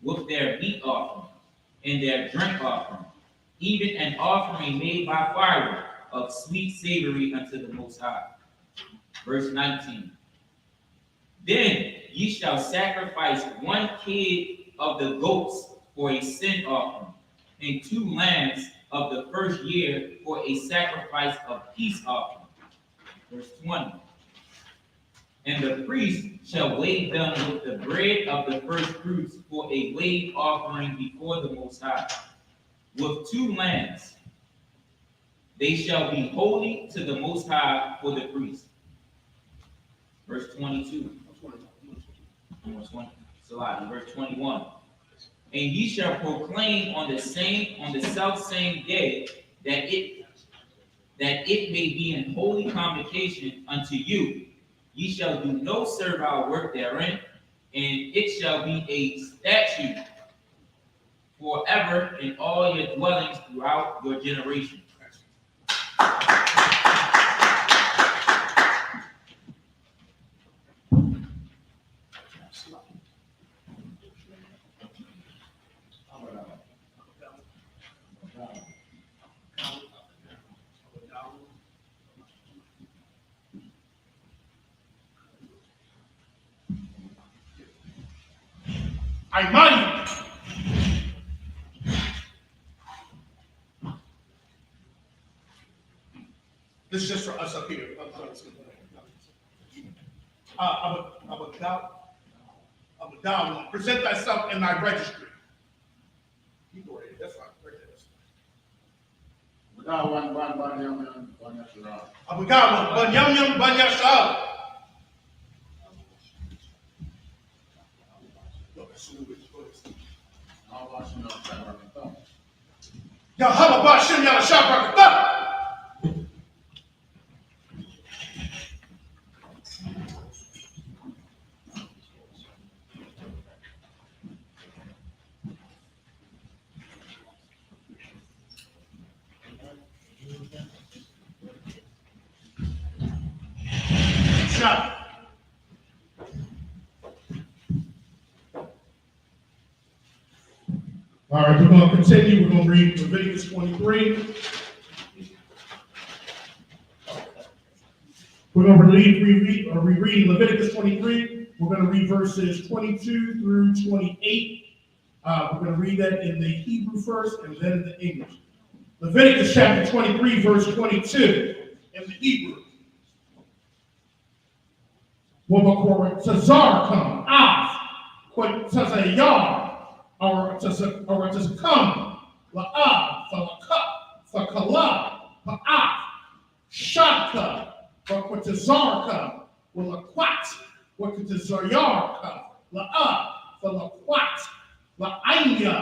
with their meat offering, and their drink offering, even an offering made by fire of sweet savory unto the Most High. Verse 19. Then ye shall sacrifice 1 kid of the goats for a sin offering, and 2 lambs of the first year for a sacrifice of peace offering. Verse 20. And the priest shall wave them with the bread of the first fruits for a wave offering before the Most High, with 2 lambs. They shall be holy to the Most High for the priest. Verse 22. Verse 21. And ye shall proclaim on the self same day that it may be an holy convocation unto you. Ye shall do no servile work therein, and it shall be a statute forever in all your dwellings throughout your generations. Imani. This is just for us up here. Abadal, present thyself in thy registry. You go ahead, that's fine. Right there. Abagawa, Banyam, Banyasha. Yahaba Bashim Yashabrakata. Shot. All right, we're going to continue. We're going to read Leviticus 23. We're going to reread Leviticus 23. We're going to read verses 22 through 28. We're going to read that in the Hebrew first and then in the English. Leviticus chapter 23, verse 22 in the Hebrew. Tazar or to come, Fakala, Pa'at, Shaka, Tazarka, Walaquat, Tazarka, La'a, Falaquat, La'anya,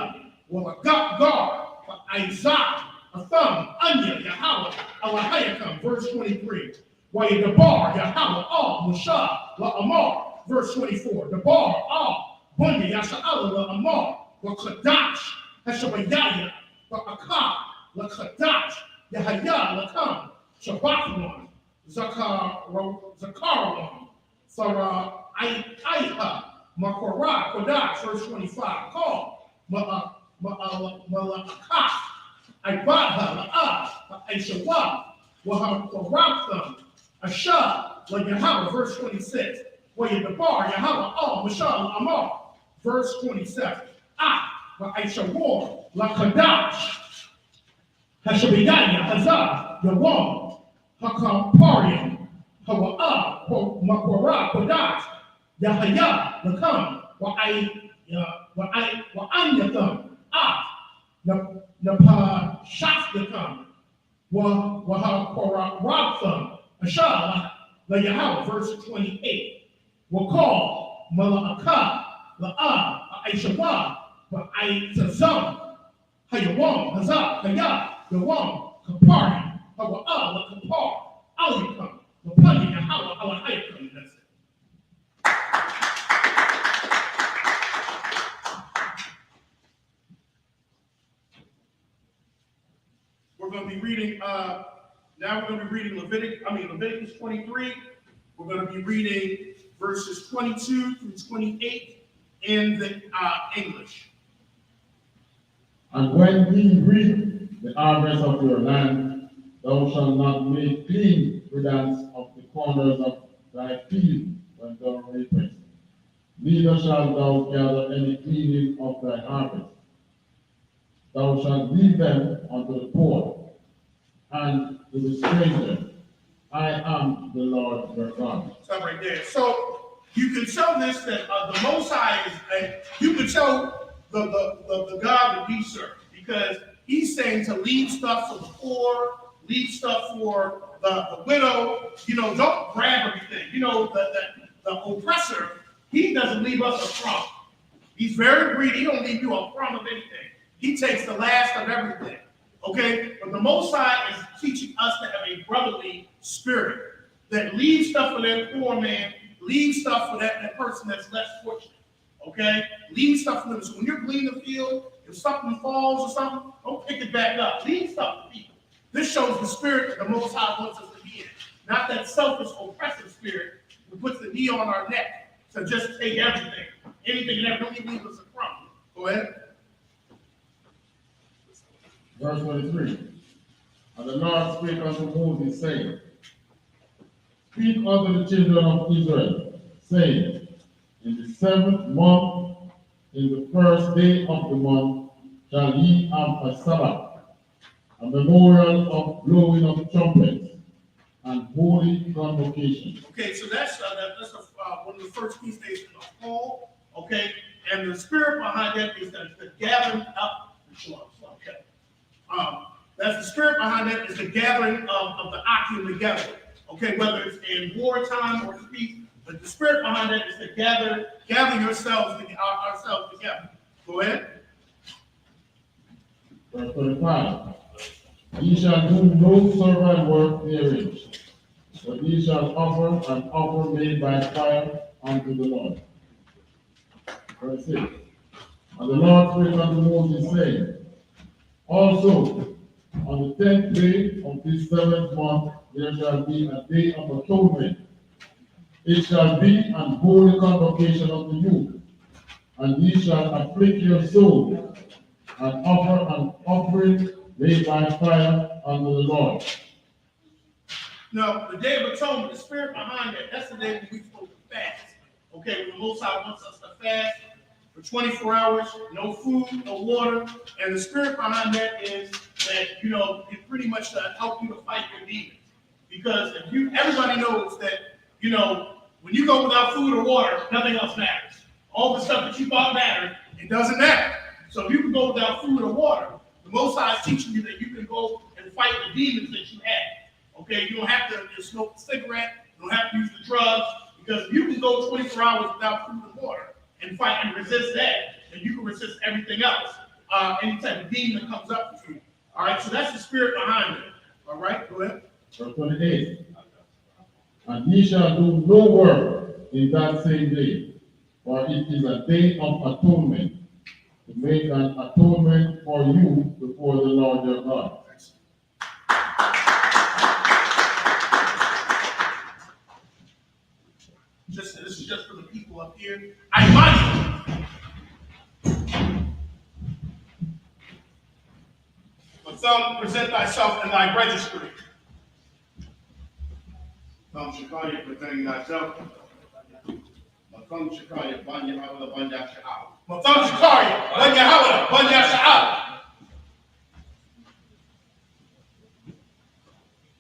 Walagagar, Isaac, a thumb, Anya, Yahweh, Alahayakam, verse 23. Wayadabar, Yahweh, Al, Musha, La'amar, verse 24. Dabar, Al, Bunya, Yasha'ala, La'amar, Wakadash, Hashabayaya, Wa'akah, Lakadash, Yahaya, Lakam, Shabbatwan, Zakarwan, Sarah, Aiha, Makorah, Kodash, verse 25. Call, Malakah, Ibadha, La'ah, Aishawa, Waharam, Asha, like Yahweh, verse 26. Wayadabar, Yahweh, Al, Mashal, Amar, verse 27. Aishawar, Lakadash, Hashabiyaya, Hazah, Yawam, Hakamparian, Hawa'ah, Makorah, Kodash, Yahaya, Lakam, Wa'anyatham, Napa Shaftakam, Wahakorabtham, Asha, La Yahweh, verse 28. Wakal, Mala'akah, La'ah, Aishawa, Ba'aitazam, Hayawam, Hazah, Hayah, Yawam, Kapari, Hawa'ah, La Kapar, Alikam, Lapanya, Yahweh, Alahayakam. That's it. We're going to be reading, now we're going to be reading Leviticus 23. We're going to be reading verses 22 through 28 in the English. And when ye reap the harvest of your land, thou shalt not make clean riddance of the corners of thy field when thou reapest. Neither shalt thou gather any cleaning of thy harvest. Thou shalt leave them unto the poor and to the stranger. I am the Lord your God. Stop right there. So you can tell this that the Most High is, you can tell the God that we serve, because he's saying to leave stuff for the poor, leave stuff for the widow. Don't grab everything. The oppressor, he doesn't leave us a crumb. He's very greedy. He don't leave you a crumb of anything. He takes the last of everything. Okay? But the Most High is teaching us to have a brotherly spirit, that leave stuff for that poor man, leave stuff for that person that's less fortunate. Okay? Leave stuff for them. So when you're gleaning the field, if something falls or something, don't pick it back up. Leave stuff for people. This shows the spirit that the Most High wants us to be in. Not that selfish, oppressive spirit who puts the knee on our neck to just take everything. Anything and everything, don't leave us a crumb. Go ahead. Verse 23. And the Lord spake unto Moses, saying, Speak unto the children of Israel, saying, In the 7th month, in the first day of the month, shall ye have a Sabbath, a memorial of blowing of trumpets, and holy convocation. Okay, so that's one of the first feast days in the fall. Okay, and the spirit behind that is that it's the gathering up the shalom. Okay, That's the spirit behind that is the gathering of the Akim together. Okay, whether it's in wartime or peace, but the spirit behind that is to gather ourselves together. Go ahead. Verse 25. Ye shall do no servant work therein, but ye shall offer an offer made by fire unto the Lord. Verse 6. And the Lord spake unto Moses, saying, also, on the 10th day of this 7th month, there shall be a day of atonement. It shall be an holy convocation unto you, and ye shall afflict your soul, and offer an offering made by fire unto the Lord. Now, the Day of Atonement, the spirit behind that, that's the day when we're supposed to fast. Okay, when the Most High wants us to fast for 24 hours, no food, no water, and the spirit behind that is that, it's pretty much to help you to fight your demons. Because everybody knows that, when you go without food or water, nothing else matters. All the stuff that you thought mattered, it doesn't matter. So if you can go without food or water, the Most High is teaching you that you can go and fight the demons that you have. Okay, you don't have to smoke a cigarette, you don't have to use the drugs, because if you can go 24 hours without food and water and fight and resist that, then you can resist everything else. Any type of demon that comes up to you. All right, so that's the spirit behind it. All right, go ahead. Verse 28. And ye shall do no work in that same day, for it is a day of atonement, to make an atonement for you before the Lord your God. This is just for the people up here. I mind you. Thumb, present thyself in thy registry. Thumb Shikaya, presenting thyself. Thumb Shikaya, Banya Hawala, Banya Sha'al. Thumb Shikaya, Banya Hawala, Banya Sha'al.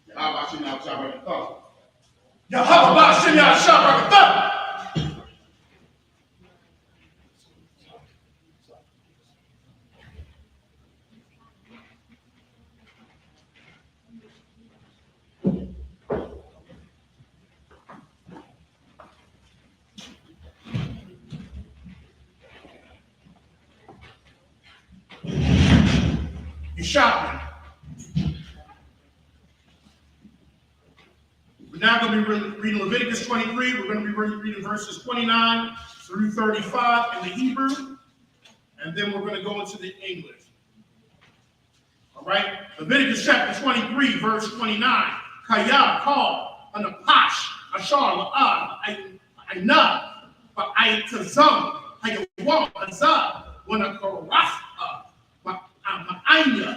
Yahweh Shina Shabbat Thumb. Yahweh Shina Shabbat Thumb. You shot me. We're now going to be reading Leviticus 23. We're going to be reading verses 29 through 35 in the Hebrew, and then we're going to go into the English. All right? Leviticus chapter 23, verse 29. Kaya, call, anapash, ashar, la'ad, ainab, ba'aitazam, hayawam, azab, wanakarasa, ma'anya.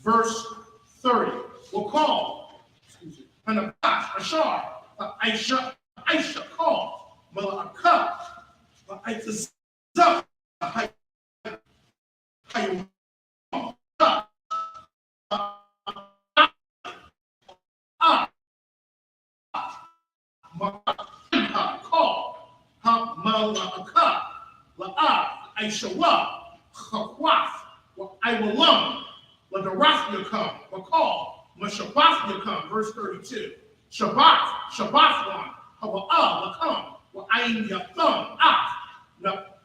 Verse 30. We'll call, anapash, ashar, Aisha, call, mala'akah, ba'aitazam, hayawam, call, mala'akah, la'ad, Aishawa, chakwaf, I will lum, let the Raphia come, call, Mashabbath come, verse 32. Shabbat one, Hawa'ah come, Wa'ayin yathum,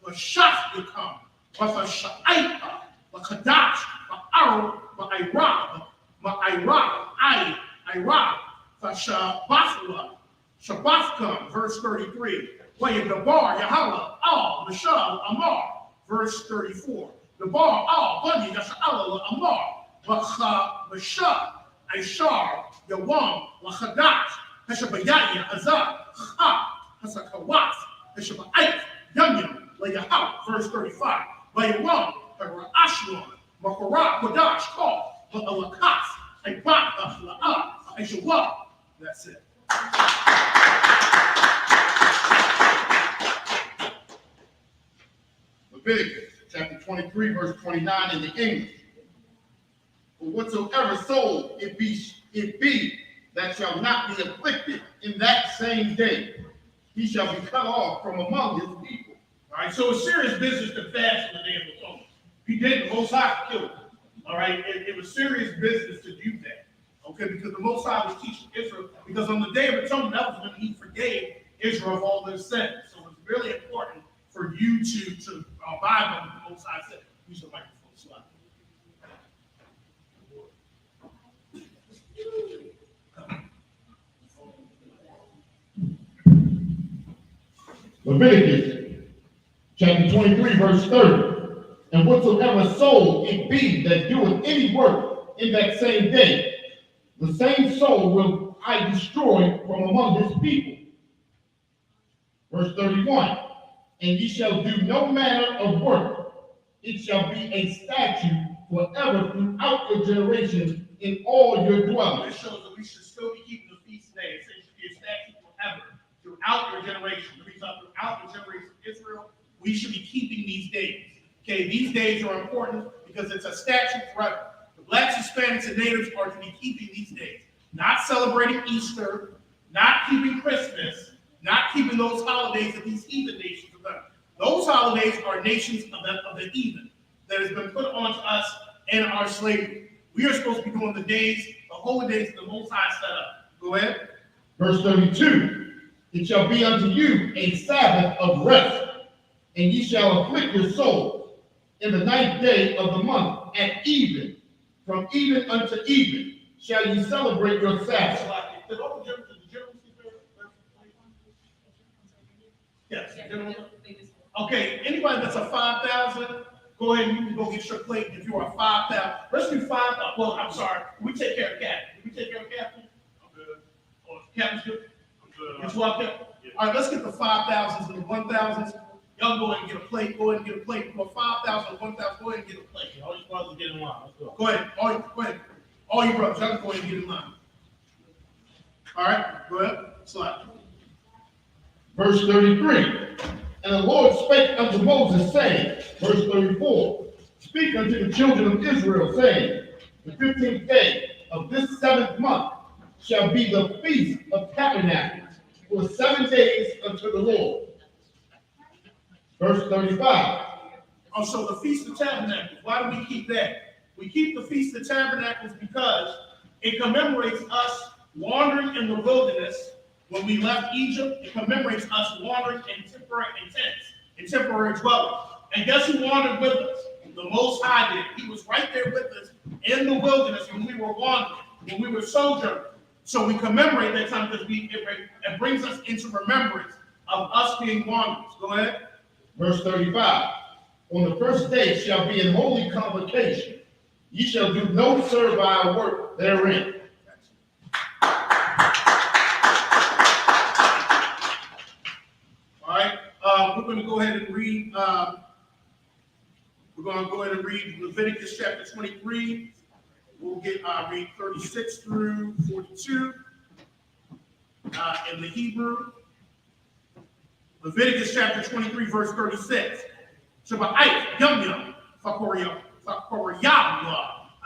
Washaf come, Wafasha'aipa, Wakadash, Wa'aru, Wa'irab, Irab, Fashabbathwa, Shabbath come, verse 33. Wa'yadabar, Yahweh, Mashal, Amar, verse 34. The bar, Bunny, Yasha'ala, Amar, Masha, Aishar, Yawam, Wachadash, Hashabayaya, Azab, Hasakawat, Hashabayat, Yamyam, Layahab, verse 35. Layawam, Ashwan, Makara, Kodash, Call, Alakas, Aibat, La'ah, Aishawah. That's it. Leviticus chapter 23, verse 29 in the English. For whatsoever soul it be that shall not be afflicted in that same day, he shall be cut off from among his people. All right, so it's serious business to fast on the Day of Atonement. If he did, the Most High could kill him. All right, it was serious business to do that. Okay, because the Most High was teaching Israel, because on the Day of Atonement, that was when he forgave Israel of all their sins. So it's really important for you to abide by what the Most High said. Use the microphone slide. Leviticus chapter 23, verse 30. And whatsoever soul it be that doeth any work in that same day, the same soul will I destroy from among his people. Verse 31. And ye shall do no manner of work. It shall be a statute forever throughout your generations in all your dwellings. This shows that we should still be keeping the feast day. It says it should be a statute forever throughout your generation. The reason throughout the generation of Israel, we should be keeping these days. Okay, these days are important because it's a statute forever. The blacks, Hispanics, and natives are to be keeping these days. Not celebrating Easter, not keeping Christmas, not keeping those holidays that these heathen nations have done. Those holidays are nations of the heathen that has been put onto us in our slavery. We are supposed to be doing the days, the holy days that the Most High set up. Go ahead. Verse 32. It shall be unto you a Sabbath of rest, and ye shall afflict your soul in the 9th day of the month at even. From even unto even shall ye celebrate your Sabbath. Yes. Okay, anybody that's a 5,000, go ahead and you can go get your plate if you are 5,000. Let's do 5,000. Well, I'm sorry. We take care of Captain. Did we take care of Captain? I'm good. Oh, Captain's good? I'm good. It's well kept? Yeah. All right, let's get the 5,000s and the 1,000s. Y'all go ahead and get a plate. Go ahead and get a plate. For 5,000 and 1,000, go ahead and get a plate. All you brothers get in line. Let's go. Go ahead. Go ahead. All you brothers, y'all go ahead and get in line. All right, go ahead. Slide. Verse 33. And the Lord spake unto Moses, saying, verse 34, speak unto the children of Israel, saying, the 15th day of this 7th month shall be the feast of tabernacles for 7 days unto the Lord. Verse 35. Oh, so the Feast of Tabernacles, why do we keep that? We keep the Feast of Tabernacles because it commemorates us wandering in the wilderness. When we left Egypt, it commemorates us wandering in temporary tents, in temporary dwellings. And guess who wandered with us? The Most High did. He was right there with us in the wilderness when we were wandering, when we were sojourning. So we commemorate that time because it brings us into remembrance of us being wanderers. Go ahead. Verse 35. On the first day shall be an holy convocation. Ye shall do no servile work therein. We're going to go ahead and read. We're going to go ahead and read Leviticus chapter 23. We'll read 36 through 42 in the Hebrew. Leviticus chapter 23, verse 36. Shabbat yum yum fakoryam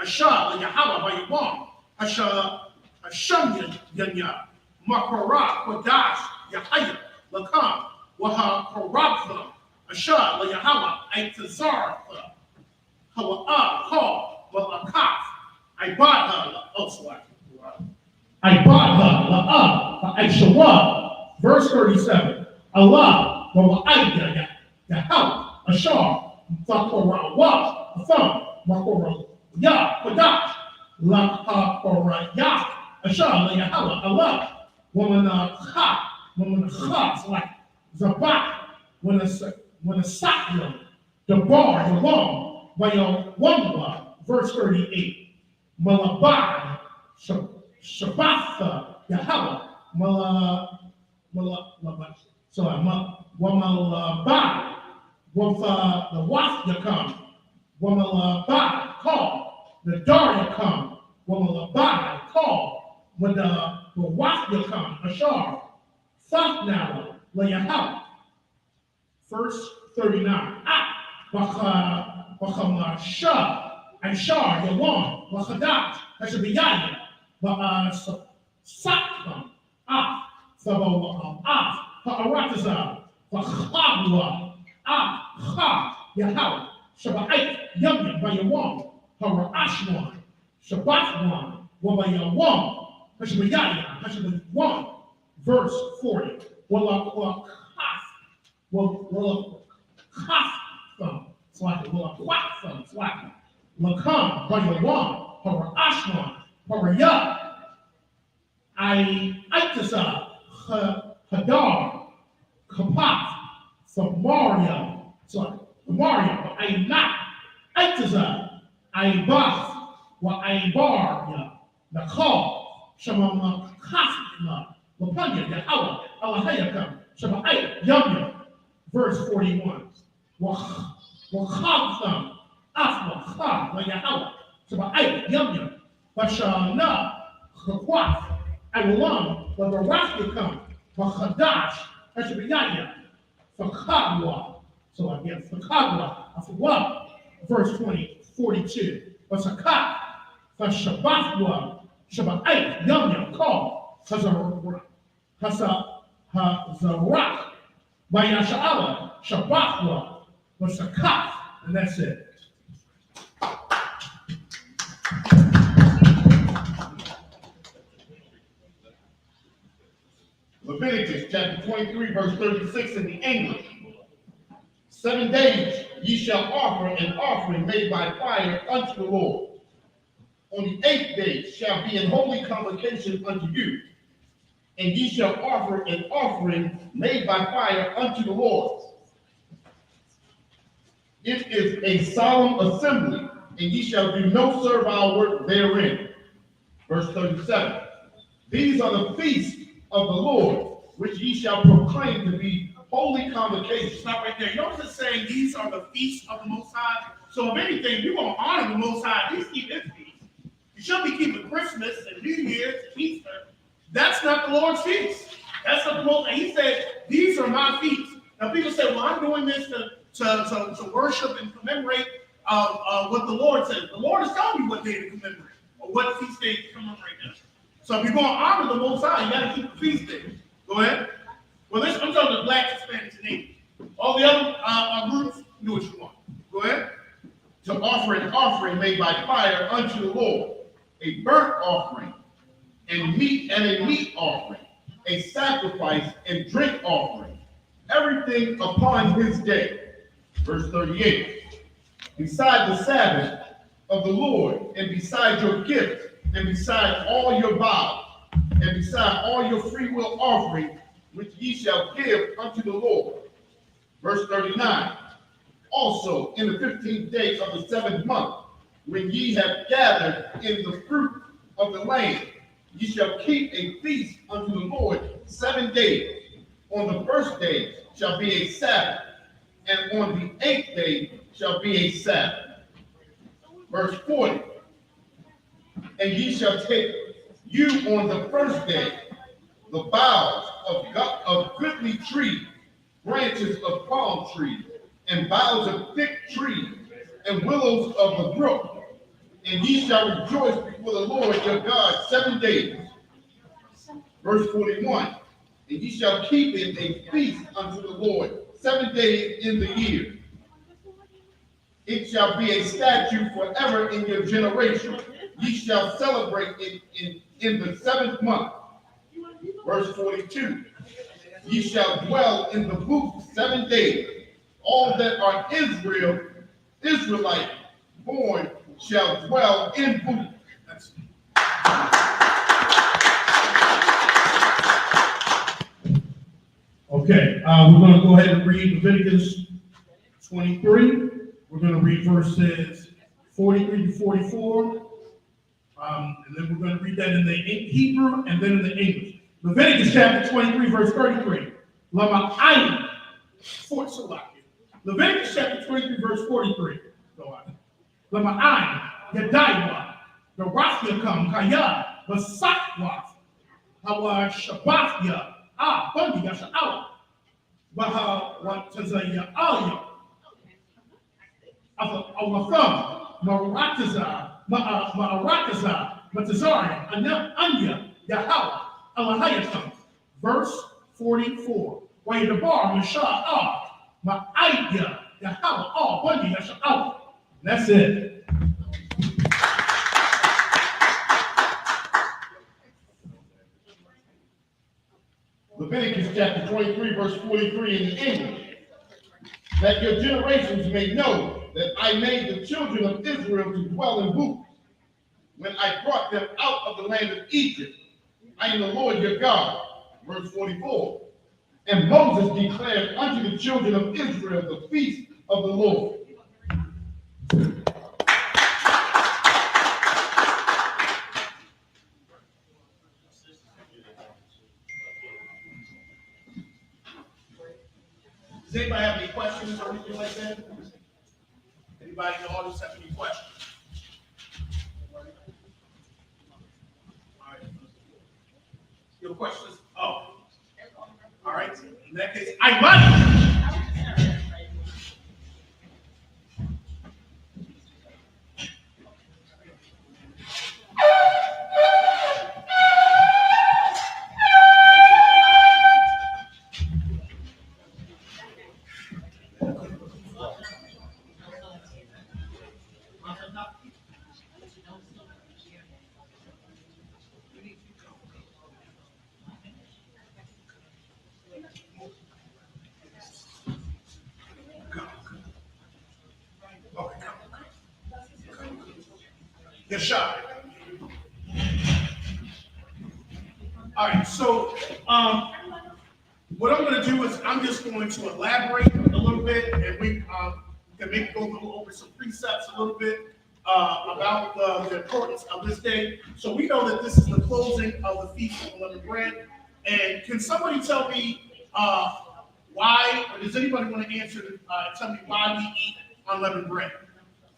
asha Yahweh bayawam asha asham yanya makara kodash yahaya lakam. Waha Korabtha, Asha, Layahala, Aitazartha, Hawa'a, Ka, Walakaf, Ibadha, Oswak. Ibadha, La'a, Aishawa. Verse 37. Allah, Wala'aida, Yahal, Ashar, Zakora, Atham, Makora, Ya, Kodash, Lakakora, Ya, Asha, Layahala, Allah, Womana Ha, like Zabak, when a sakla, the bar, the long, by your wamba, verse 38. Malabai, Shabbatha, Yahweh, Wamalabai, Wafa, the Waf Yakam, Wamalabai, call, the Dar Yakam, Wamalabai, call, when the Waf Yakam, Ashar, Thafnala, Layahal. Verse 39. Bachama Shah, Ashar, Yawan, Wachadash, Hashabiyaya, Sakam, Sabo, Ha'arataza, Wachabla, Ha, Yahal, Shabbat, Yum, Bayawan, Ashwan, Shabbatwan, Wabayawam, Hashabayaya, Hashabaywan, verse 40. Walla Kafam, Swati, Walla Kwakfam, Swati, Lakam, Bayawam, Hara Ashwan, Haraya, Itasa, Hadar, Kapat, Samaria, sorry, Samaria, Ainat, Itasa, Aibas, Wa Aibar, Nakal, Shamama Kasma, Lapanya, Yahawa, Alahayakam, Shamai, Yamya, verse 41. Wakhabtham, Afwa, Khab, La Yahawa, Shamai, Yamya, Bashana, Chakwaf, Awalam, La Barakikam, Machadash, Hashabiyaya, Fakagwa. So again, Fakagwa, Afwa, verse 42. Vasakat, Vashabathwa, Shabbat, Yam, Call, Hazarak, Vayasha'ala, Shabbathwa, Vasakat, and that's it. Leviticus chapter 23, verse 36 in the English. 7 days ye shall offer an offering made by fire unto the Lord. On the 8th day shall be an holy convocation unto you, and ye shall offer an offering made by fire unto the Lord. It is a solemn assembly, and ye shall do no servile work therein. Verse 37. These are the feasts of the Lord, which ye shall proclaim to be holy convocations. Stop right there. Notice it's saying these are the feasts of the Most High. So if anything, you're going to honor the Most High. These keep his feast. You should be keeping Christmas and New Year's and Easter. That's not the Lord's feast. That's not the Most High. He said, these are my feasts. Now people say, well, I'm doing this to worship and commemorate what the Lord says. The Lord is telling you what day to commemorate or what feast day to commemorate now. So if you're going to honor the Most High, you got to keep the feast day. Go ahead. Well, I'm talking to blacks, Hispanics, and Asians. All the other groups, do what you want. Go ahead. To offer an offering made by fire unto the Lord, a burnt offering, and a meat offering, a sacrifice and drink offering, everything upon his day. Verse 38. Beside the Sabbath of the Lord, and beside your gifts, and beside all your vows, and beside all your free will offerings, which ye shall give unto the Lord. Verse 39. Also in the 15th day of the 7th month, when ye have gathered in the fruit of the land, ye shall keep a feast unto the Lord 7 days. On the first day shall be a Sabbath, and on the 8th day shall be a Sabbath. Verse 40. And ye shall take you on the first day the boughs of goodly trees, branches of palm trees, and boughs of thick trees, and willows of the brook. And ye shall rejoice before the Lord your God 7 days. Verse 41. And ye shall keep it a feast unto the Lord 7 days in the year. It shall be a statute forever in your generation. Ye shall celebrate it in the 7th month. Verse 42. Ye shall dwell in the booth 7 days. All that are Israelite born shall dwell in booths. Okay, we're going to go ahead and read Leviticus 23. We're going to read verses 43 to 44. And then we're going to read that in the Hebrew and then in the English. Leviticus chapter 23, verse 33. Leviticus chapter 23, verse 43. Lama'ayin, Yadaiwa, the Rafiakam, Kaya, the Sakwat, Hawa Shabbathya, Bundi Yasha'ala, Baha, what Tazaya Alya, Awafam, Ma'arakaza, Matazarian, Anya, Yahawa, Alahayakam. Verse 44. Wayadabar, Masha'ah, Ma'ayya, Yahawa, Bundi Yasha'ala. That's it. verse 43 in the English. That your generations may know that I made the children of Israel to dwell in booths when I brought them out of the land of Egypt. I am the Lord your God. Verse 44. And Moses declared unto the children of Israel the feast of the Lord. Does anybody have any questions or anything like that? Anybody in the audience have any questions? All right. Your questions? Oh. All right. In that case, I money. Yes, sir. All right, so what I'm going to do is I'm just going to elaborate a little bit, and we can maybe go over some precepts a little bit about the importance of this day. So we know that this is the closing of the Feast of Unleavened Bread. And can somebody tell me why, or does anybody want to answer, tell me why we eat unleavened bread?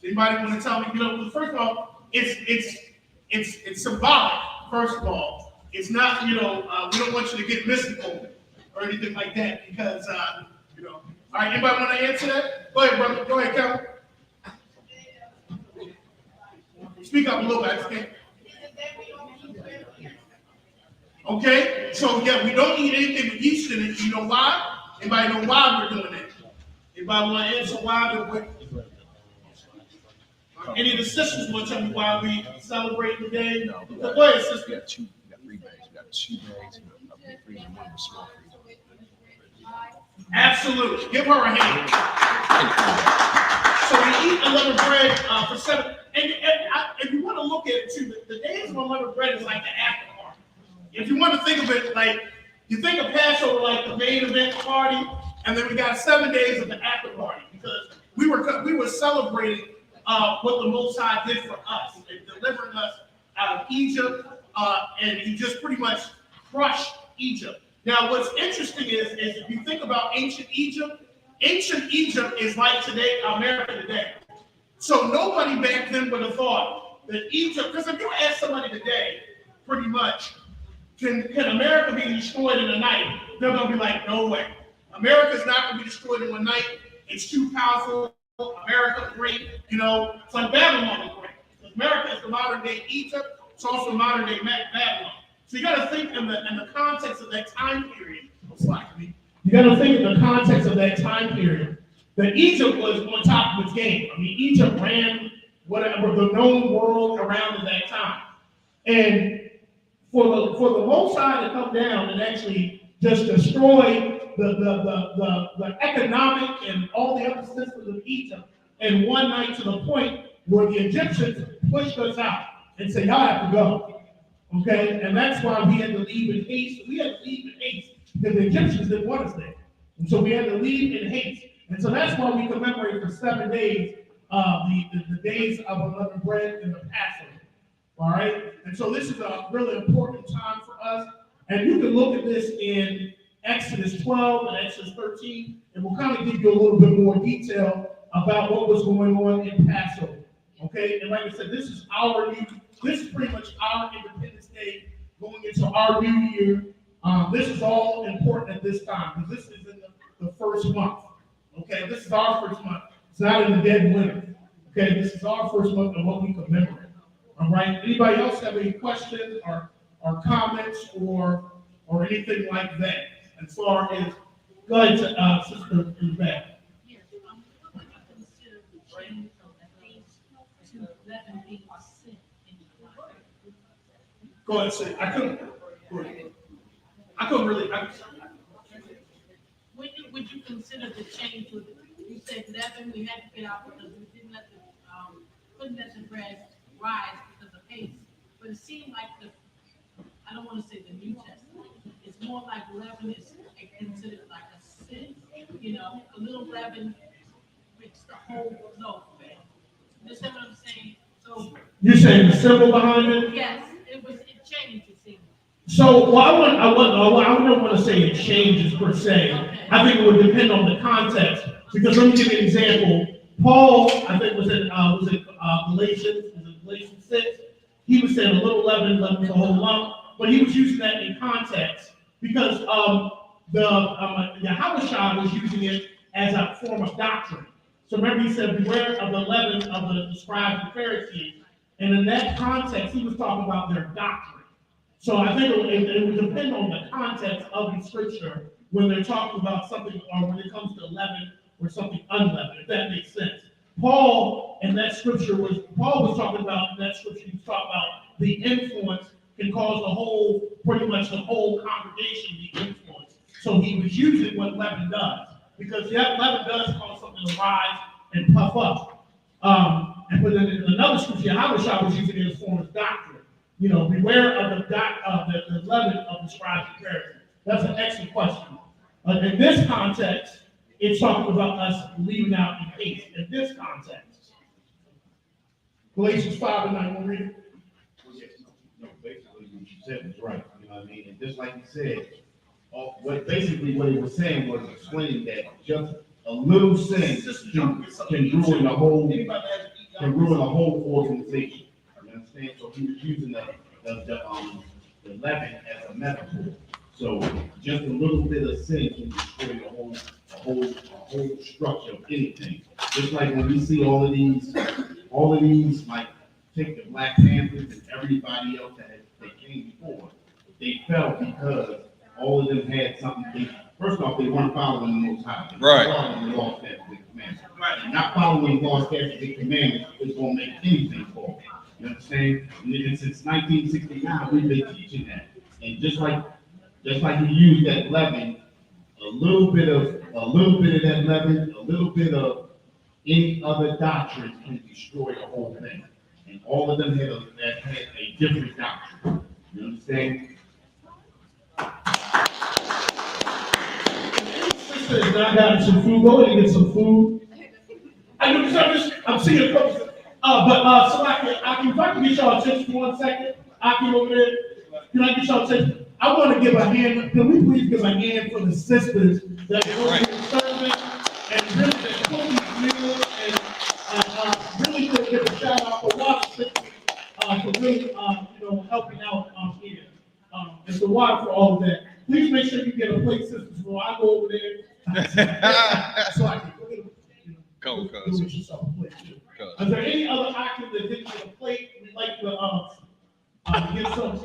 Does anybody want to tell me? You know, first of all, it's symbolic. First of all, it's not. You know, we don't want you to get mystical or anything like that because you know. All right, anybody want to answer that? Go ahead, brother. Go ahead, Kevin. Speak up a little bit. I just can't. Okay, so yeah, we don't eat anything with yeast in it. You know why? Anybody know why we're doing that? Anybody want to answer why? Any of the sisters want to tell me why we celebrate the day? No, Go ahead, sister. we got 3 bags. We got 2 bags and a big freezer, one with a small freezer. Absolutely. Give her a hand. So we eat unleavened bread for 7. And if you want to look at it too, the days of unleavened bread is like the after party. If you want to think of it like, you think of Passover like the main event party, and then we got 7 days of the after party because we were celebrating what the Most High did for us, and delivering us out of Egypt, and he just pretty much crushed Egypt. Now, what's interesting is if you think about ancient Egypt is like today, America today. So nobody back then would have thought that Egypt, because if you ask somebody today, pretty much, can America be destroyed in a night? They're going to be like, no way. America's not going to be destroyed in one night. It's too powerful. America's great. You know, it's like Babylon is great. America is the modern day Egypt. It's also modern day Babylon. So you got to think in the context of that time period. You got to think in the context of that time period that Egypt was on top of its game. I mean, Egypt ran whatever the known world around at that time, and for the Most High to come down and actually just destroy the economic and all the other systems of Egypt in one night to the point where the Egyptians pushed us out and said, y'all have to go. Okay, and that's why we had to leave in haste. We had to leave in haste because the Egyptians didn't want us there. And so we had to leave in haste. And so that's why we commemorate for 7 days the days of unleavened bread and the Passover. All right? And so this is a really important time for us. And you can look at this in Exodus 12 and Exodus 13, and we'll kind of give you a little bit more detail about what was going on in Passover. Okay? And like I said, this is pretty much our Independence Day going into our new year. This is all important at this time because this is in the first month. Okay, this is our first month. It's not in the dead winter. Okay, this is our first month of what we commemorate. All right. Anybody else have any questions or comments or anything like that? As far as go ahead, Sister Yvette. Go ahead, say. I couldn't really. would you consider the change with, you said 11, we had to get out because we didn't let the, couldn't let the bread rise because of haste. But it seemed like I don't want to say the New Testament, it's more like leaven is considered like a sin. You know, a little leaven makes the whole loaf bad. You understand what I'm saying? So, You're saying the symbol behind it? yes, it changed, it seemed. So, well, I don't want to say it changes per se. I think it would depend on the context. Because let me give you an example. Paul, I think was it Galatians 6? He was saying a little leaven leavens the whole lump, but he was using that in context because Yahushua was using it as a form of doctrine. So remember, he said, "Beware of the leaven of the scribes and Pharisees," and in that context, he was talking about their doctrine. So I think it would depend on the context of the scripture when they're talking about something, or when it comes to leaven or something unleavened, if that makes sense. Paul was talking about, in that scripture, he was talking about the influence can cause pretty much the whole congregation to be influenced. So he was using what leaven does, because leaven does cause something to rise and puff up. But in another scripture, Yahushua was using it as a form of doctrine. You know, beware of the leaven of the scribes and Pharisees. That's an excellent question. In this context, it's talking about us leaving out in haste. In this context, Galatians 5:9, we'll read it. No, basically what you said was right. You know what I mean? And just like you said, what he was saying was explaining that just a little sin can ruin the whole organization. You understand? So he was using the leaven as a metaphor. So just a little bit of sin can destroy the whole structure of anything. Just like when we see all of these, like take the Black Panthers and everybody else that came before, they fell because all of them had something. First off, they weren't following the Most High. Right. Following the law, statutes, and commandments. Right. And not following law, statutes, and commandments is going to make anything fall. You understand? And since 1969, we've been teaching that. And just like you use that leaven, a little bit of that leaven, a little bit of any other doctrine can destroy the whole thing. And all of them had a different doctrine. You understand? Sister is not having some food. Go ahead and get some food. I'm seeing a couple. So if I can get y'all attention for 1 second, I can over there. Can I get y'all attention? I want to give a hand. Can we please give a hand for the sisters that are over here serving and really that cooking meals and really to give a shout out for Washington for really helping out here and so water for all of that. Please make sure you get a plate, sisters, before I go over there. So I can Go, get yourself a plate too. Is there any other items that didn't get a plate? We'd like to get some.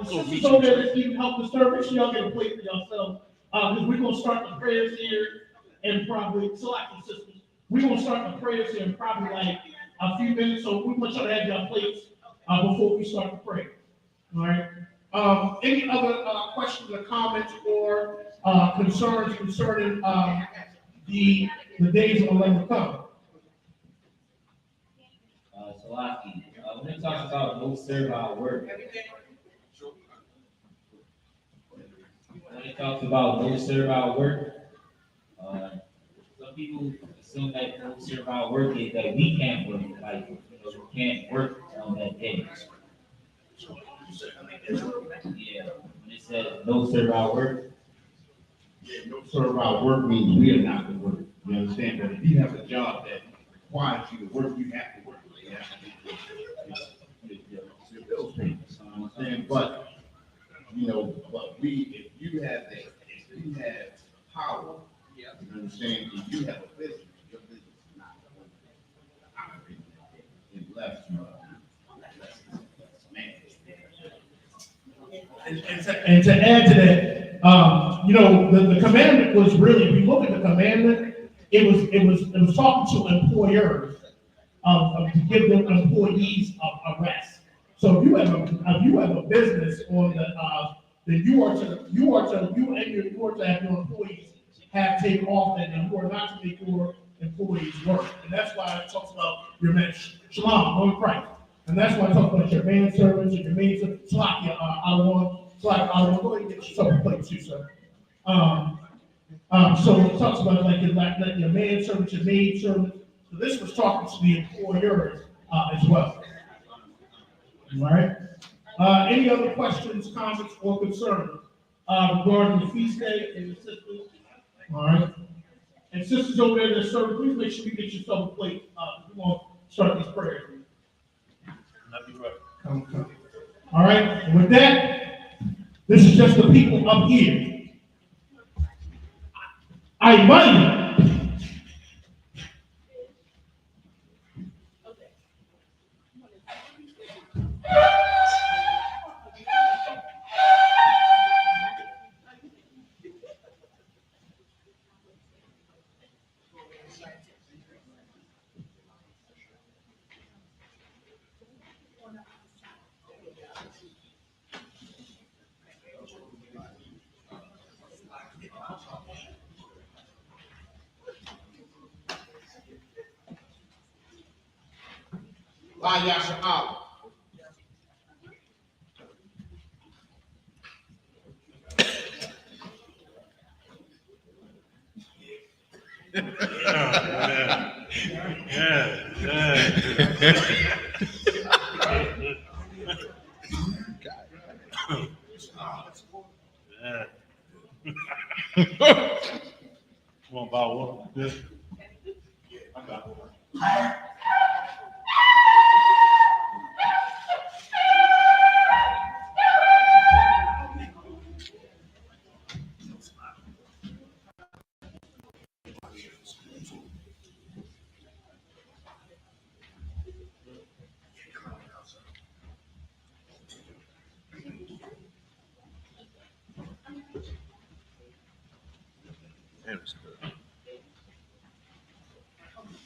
Sisters over there that need help to serve. Make sure y'all get a plate for yourself. Because we're gonna start the prayers here and probably select the sisters. We're gonna start the prayers here in probably like a few minutes. So we want y'all to have your plates before we start the prayer. All right. Any other questions or comments or concerns concerning the days of Unleavened come? Salaki, when it talks about no servile work, some people assume that no servile work is that we can't work, like we can't work on that day. Yeah, when it says no servile work. Yeah, no servile work means we are not to work. You understand? But if you have a job that requires you to work, you have to work. You have to get your bills paid. You understand? But if you have power, you understand? If you have a business, your business is not operating unless you And to add to that, the commandment was really, if you look at the commandment, it was talking to employers to give them employees a rest. So if you have a business on you are to have your employees have take often and who are not to make your employees work. And that's why it talks about your man, shalom, one Christ. And that's why I talk about your manservants and your maidservants. Slakia, I want go ahead and get yourself a plate too, sir. So it talks about like your manservants, your maidservants. So this was talking to the employers as well. All right. Any other questions, comments, or concerns regarding the feast day and the sisters? All right. And sisters over there that serve, please make sure you get yourself a plate. We want to start these prayers. Come. All right. And with that, this is just the people up here. I invite you. Yasha'Allah. Want to buy one? Good. I got one.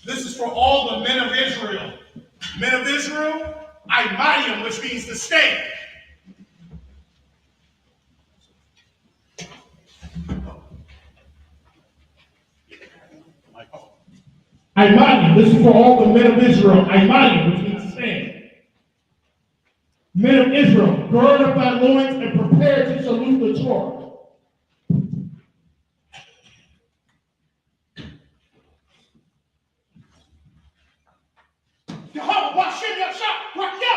This is for all the men of Israel. Men of Israel, Imayim, which means to stand. Imayim, this is for all the men of Israel. Imayim, which means to stand. Men of Israel, gird up thy loins and prepare to salute the Torah. Jehovah, Hashem, Yasha, Rakia.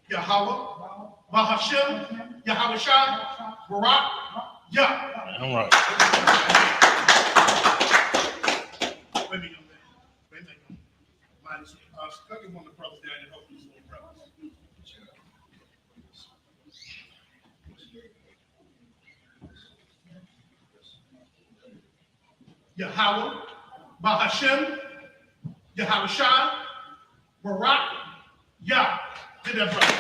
Yahweh, Bahashem, Yahweh Shah, Barak, Yah. All right. Wait a minute. Second one of the brothers there to help these little brothers. Yahweh, Bahashem, Yahweh Shah, Barak, Yah. Get that brother.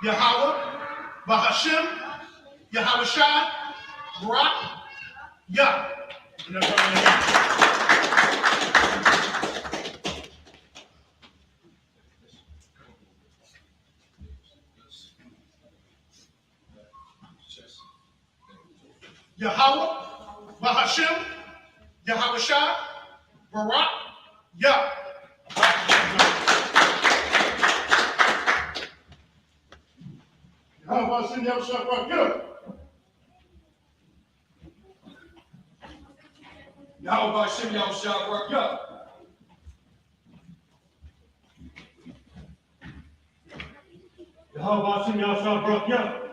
Yahweh, Bahashem, Yahweh Shah, Barak, Yah. Get that brother. Yahweh, Bahashem, Yahweh Shah, Barak, Yah. Yahweh Hashem Yahushua, get up. Yahweh Hashem Yahushua, get up. Yahweh Hashem Yahushua, get up.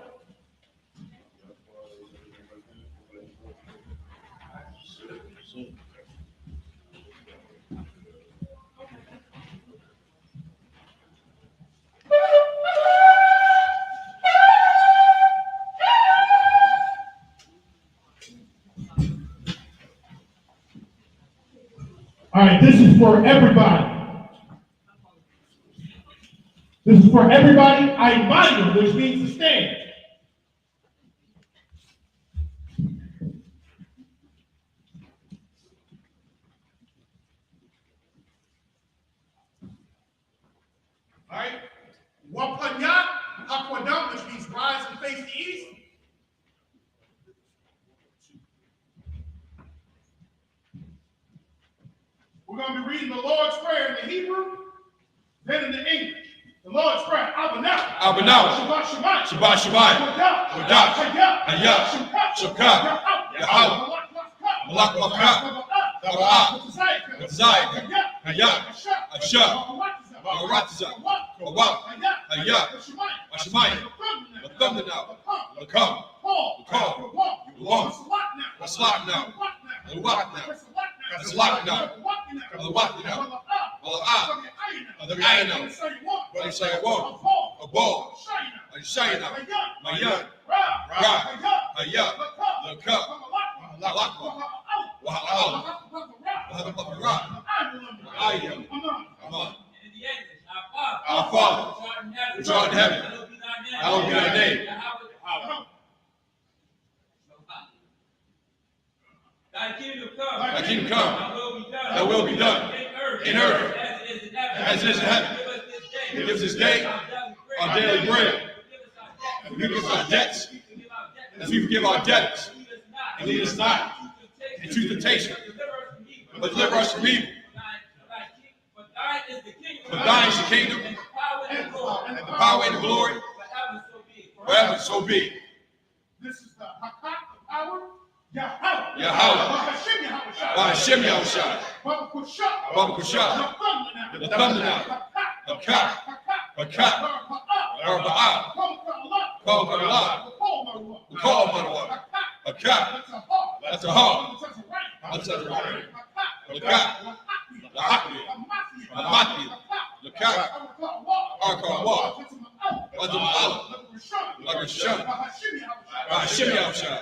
All right, this is for everybody. This is for everybody. I bind which means to stand. All right. Wapanyat Hakwadam, which means rise and face the east. We're going to be reading the Lord's Prayer in the Hebrew, then in the English. The Lord's Prayer, Abanah. Abanah. Shabbat Shabbat. Shabbat Shabbat. Wadah. Hayah. Shukah. Yahweh. Malak Malakah. Taba'ah. Tzayik. Hayah. Asha. Maratiza. Kawak. Hayah. Ashmai. Lakamdanah. Lakam. Lakam. Yulam. Waslak now. Lawak now. Waslak now. Lawak now. Wala'ah. The Ayana. What I say, a ball. I say now. Mayan. Ra. Hayah. Lakam. Lakma. Waha'al. Waha'al. Ayah. Aman. Our Father, which art in heaven, hallowed be thy name. Thy kingdom come. Thy kingdom come. Thy will be done. In earth. As it is in heaven. Give us this day our daily bread. And forgive us our debts, as we forgive our debtors. And lead us not into temptation, but deliver us from evil. For thine is the kingdom, and the power and the glory, forever so be. This is the Hakat, the power, Yahweh. Yahweh. Hashem Yahushua. Baba Kusha. The Thumbnail. The Kat. The Kat. Arba'ah. Call Marwa. The Call Marwa. A Kat. That's a heart. That's a right. The Kat. The Hakli. The Mati. The Kat. Arkawa. Adam Allah. Lagashan. Hashem Yahushua.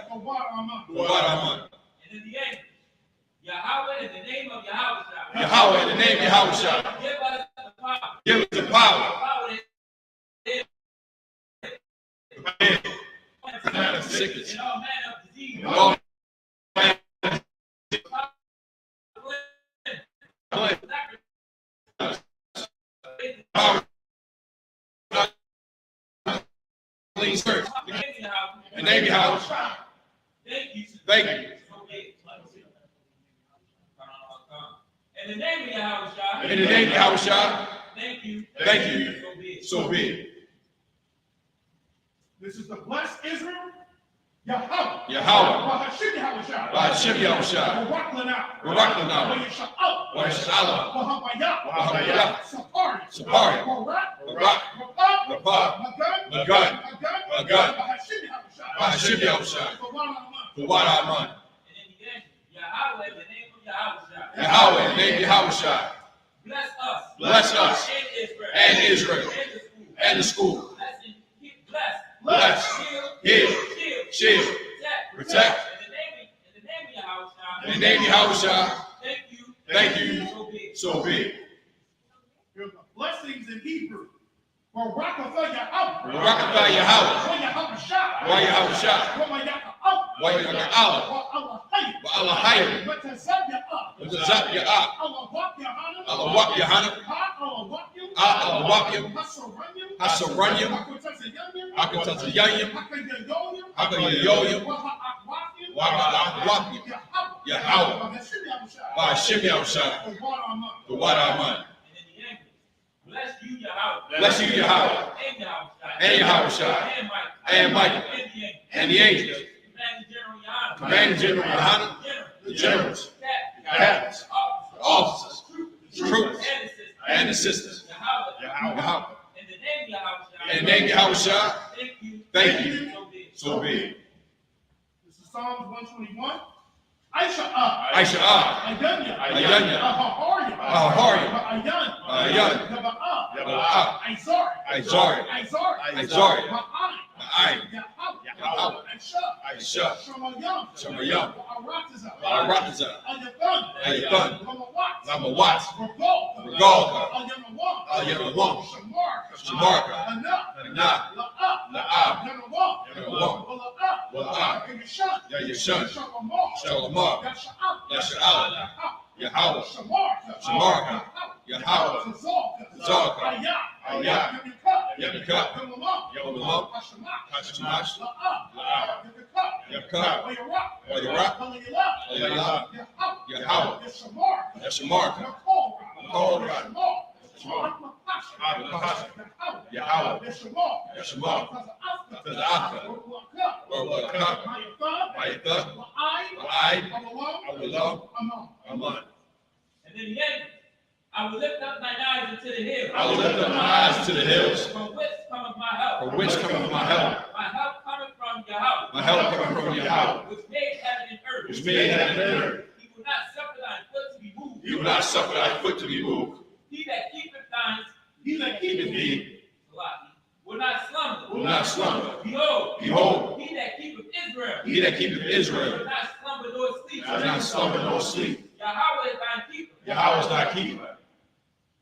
Wa'ad And in the end, Yahweh in the name of Yahweh. Yahweh in the name of Yahweh. Give us the power. Give us the power. Sickness. And all manner of disease. And all clean spirit. In the name of Yahweh. Thank you. Thank you. In the name of Yahweh. In the name of Yahweh. Thank you. Thank you. So be it. This is the blessed Israel, Yahweh. Yahweh. Hashem Yahushua. Baraklanah. Wa Yash'Allah. Wahawayah. Sapari. Barak. Rabah. Magad. Magad. Hashem Yahushua. Wa'ad Aman. Yahweh in the name of Yahweh. Yahweh in the name of Yahweh. Bless us. Bless us. And And Israel. And the school. Bless. Heal. Shield. Protect. In In the name of Yahweh. Thank you. Thank you. So be it. Here's the blessings in Hebrew. Barakatha Yahweh. Barakatha Yahweh. Wa Yahweh. Wa Yahweh. Wa Allah Hayy. Wazat Ya'ah. Allah Wak Yahana. Allah Wakyam. Hasaranyam. Hakatazayanyam. Hakayayoyam. Waka Yahweh. Hashem Yahushua. Wa'ad Aman. Bless you, Yahweh. Bless you, Yahweh. And Yahweh. And Yahushua. and Michael, and the angels, commanding General Yohana, the generals, captains, officers, troops, and the sisters. Yahweh. In the name of Yahweh, thank you. So be it. This is Psalms 121. Aisha, Ayanya, Ahaharya, Ayan, Yabaa, Izari, Yahweh, Aisha, Shamayam, Arataza, Ayathan, Lamawat, Regal, Ayamawam, Shamarka, Ana, Laab, Yanawam, Wala'ab, Yayashan, Shalamar, Yasha'al, Yahweh, Shamarka, Yahweh, Zalka, Ayah, Yabika, Yalamam, Hashamash, Laab, Yakab, Wayarab, Alaylah, Yahweh, Yashamarka, Korab, Yahweh, Yashamar, Tazaka, Wawaka, Mayatha, Awallah, Aman. And then the end, I will lift up mine eyes into the hills. I will lift up my eyes to the hills. From which cometh my help? From which cometh my help? My help cometh from Yahweh. My help cometh from Yahweh, Which made heaven and earth. which made heaven and earth. He will not suffer thy foot to be moved. He will not suffer thy foot to be moved. He that keepeth thine, He that keepeth Thee will not slumber. will not slumber. Behold, he that keepeth Israel, He that keepeth Israel will not slumber nor sleep. shall not slumber nor sleep. Yahweh is thine keeper. Yahweh is thy keeper.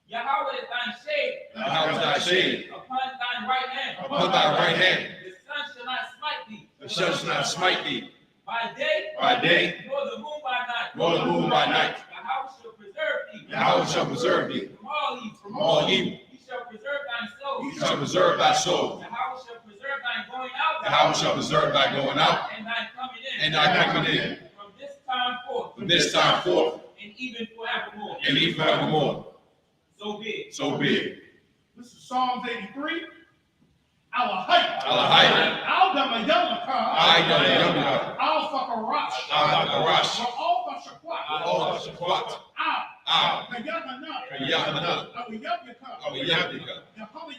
Yahweh is thine shade. Yahweh is thy shade. Upon thine right hand. Upon thy right hand. The sun shall not smite thee. The sun shall not smite thee By day. by day, Nor the moon by night. nor the moon by night. Yahweh shall preserve thee. Yahweh shall preserve thee From all evil. from all evil. He shall preserve thine soul. He shall preserve thy soul. Yahweh shall preserve thine going out. Yahweh shall preserve thy going out And thine coming in. and thy coming in From this time forth. from this time forth And even forevermore. and even forevermore. So be it. So be it. This is Psalms 83. Alahai. Alahai. Al-Damayamaka. Ayamaka. Al-Fakarash. Al-Fakarash. Al-Fashakwat. All of the Shakwat. Al. Kayamana. Kayamana. Awiyabika. Awiyabika. Yahweh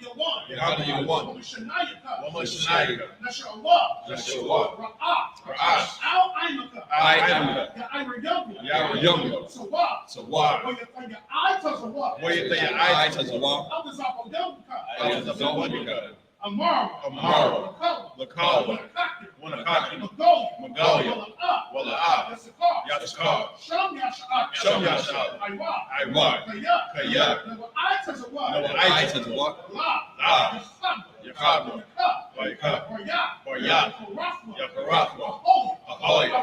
Yahweh Yawan. Wamashanayaka. Wamashanayaka. Nashallah. Nashallah. Ra'ah. Ra'ah. Al-Aimaka. Ayamaka. Ya'irayamaka. Yahweh Sawab. Sawab. Where your eye touches the water. Where your eyes touch the wall. Others are Others are Zawabika. Amara. Amara. Lakawa. Wanakaki. Mongolia. Magolia. Wala'ab. Yaskar. Sham Yasha'ak. Sham Yasha'ak. Aywa. Iwan. Kaya. Kaya. Where eye touches the water. Where eyes touch the wall. La. Yakab. Yakab. Boya. Yakarafwa. Ahoya.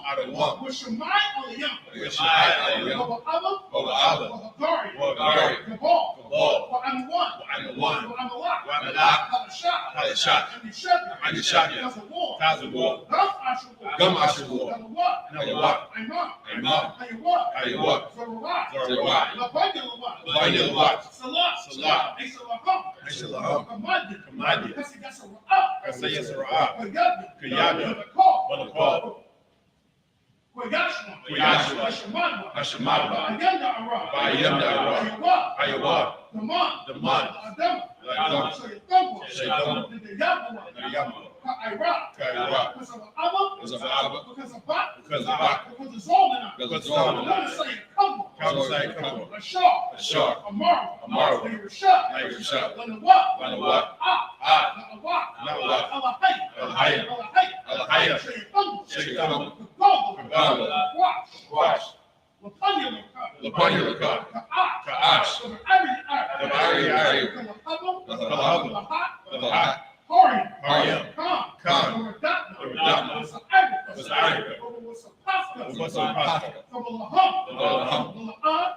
Out of one. With Shemai Aliyam. Which I am. Over Abba. Over Abba. Wagari. Wagari. Gabal. Gabal. For I'm one. I'm the one. For I'm a lot. I'm a lot. Halashah. Halashah. And Yeshua. And Yeshua. That's a war. That's a war. Gum Asher. Gum Asher war. Nalawat. Imam. Imam. Hayawat. Hayawat. Zorawat. Zorawat. Labayalawat. Labayalawat. Salat. Salat. Esalaham. Esalaham. Kamadi. Kamadi. Kasi Yasara'ah. Kasi Yasara'ah. Kayabya. Kayabya. Call. Balakal. Kwayashma. Kwayashma. Hashamadwa. Hashamadwa. Bayanda Ara. Bayanda Ara. Hayawat. Hayawat. Daman. Daman. Adam. Adam. Shayatamba. Shayatamba. Nidayabwa. Nidayabwa. Iraq. Iraq. Because of Abba. Because of Abba. Because of Bat. Because of Bat. Because of Zolman. Because of Zolman. Let us say Kumba. Come say come. Ashar. Ashar. Amar. Amar. Layrashah. Layrashah. Lanawat. Lanawat. Ah. Lanawat. Lanawat. Alahai. Alahai. Alahai. Alahai. Shayatamba. Shayatamba. Kagaba. Watch. Watch. Lapanya. Lapanya. Ka'ash. Over every area. Kalahaba. Lahat. Hariam. Khan. Over Datna. Was Agriculture. Agriculture. Over was Pascha. What's on Pascha? From Laham. Laham.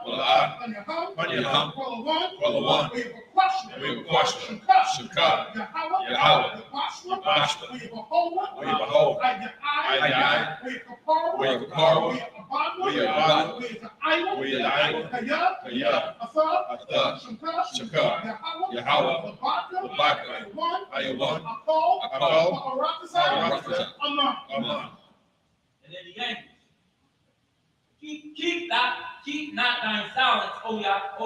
Laham. Panyaham. Kwalawan. We have a question. We have a question. Shakar. Yahweh. The Pashwa. We have a whole one. We have a whole. I. I. We have a power. We have a power. We have a Where your bottom. Where is the idol? Where your idol. Kaya, Kaya, Asa, Asa, Shaka, Shaka, Yahweh, Yahweh, Labaka, One, Ayawan, Akal, Akal, Arakazai, Aman. Aman. And then the angels. Keep not thine silence, O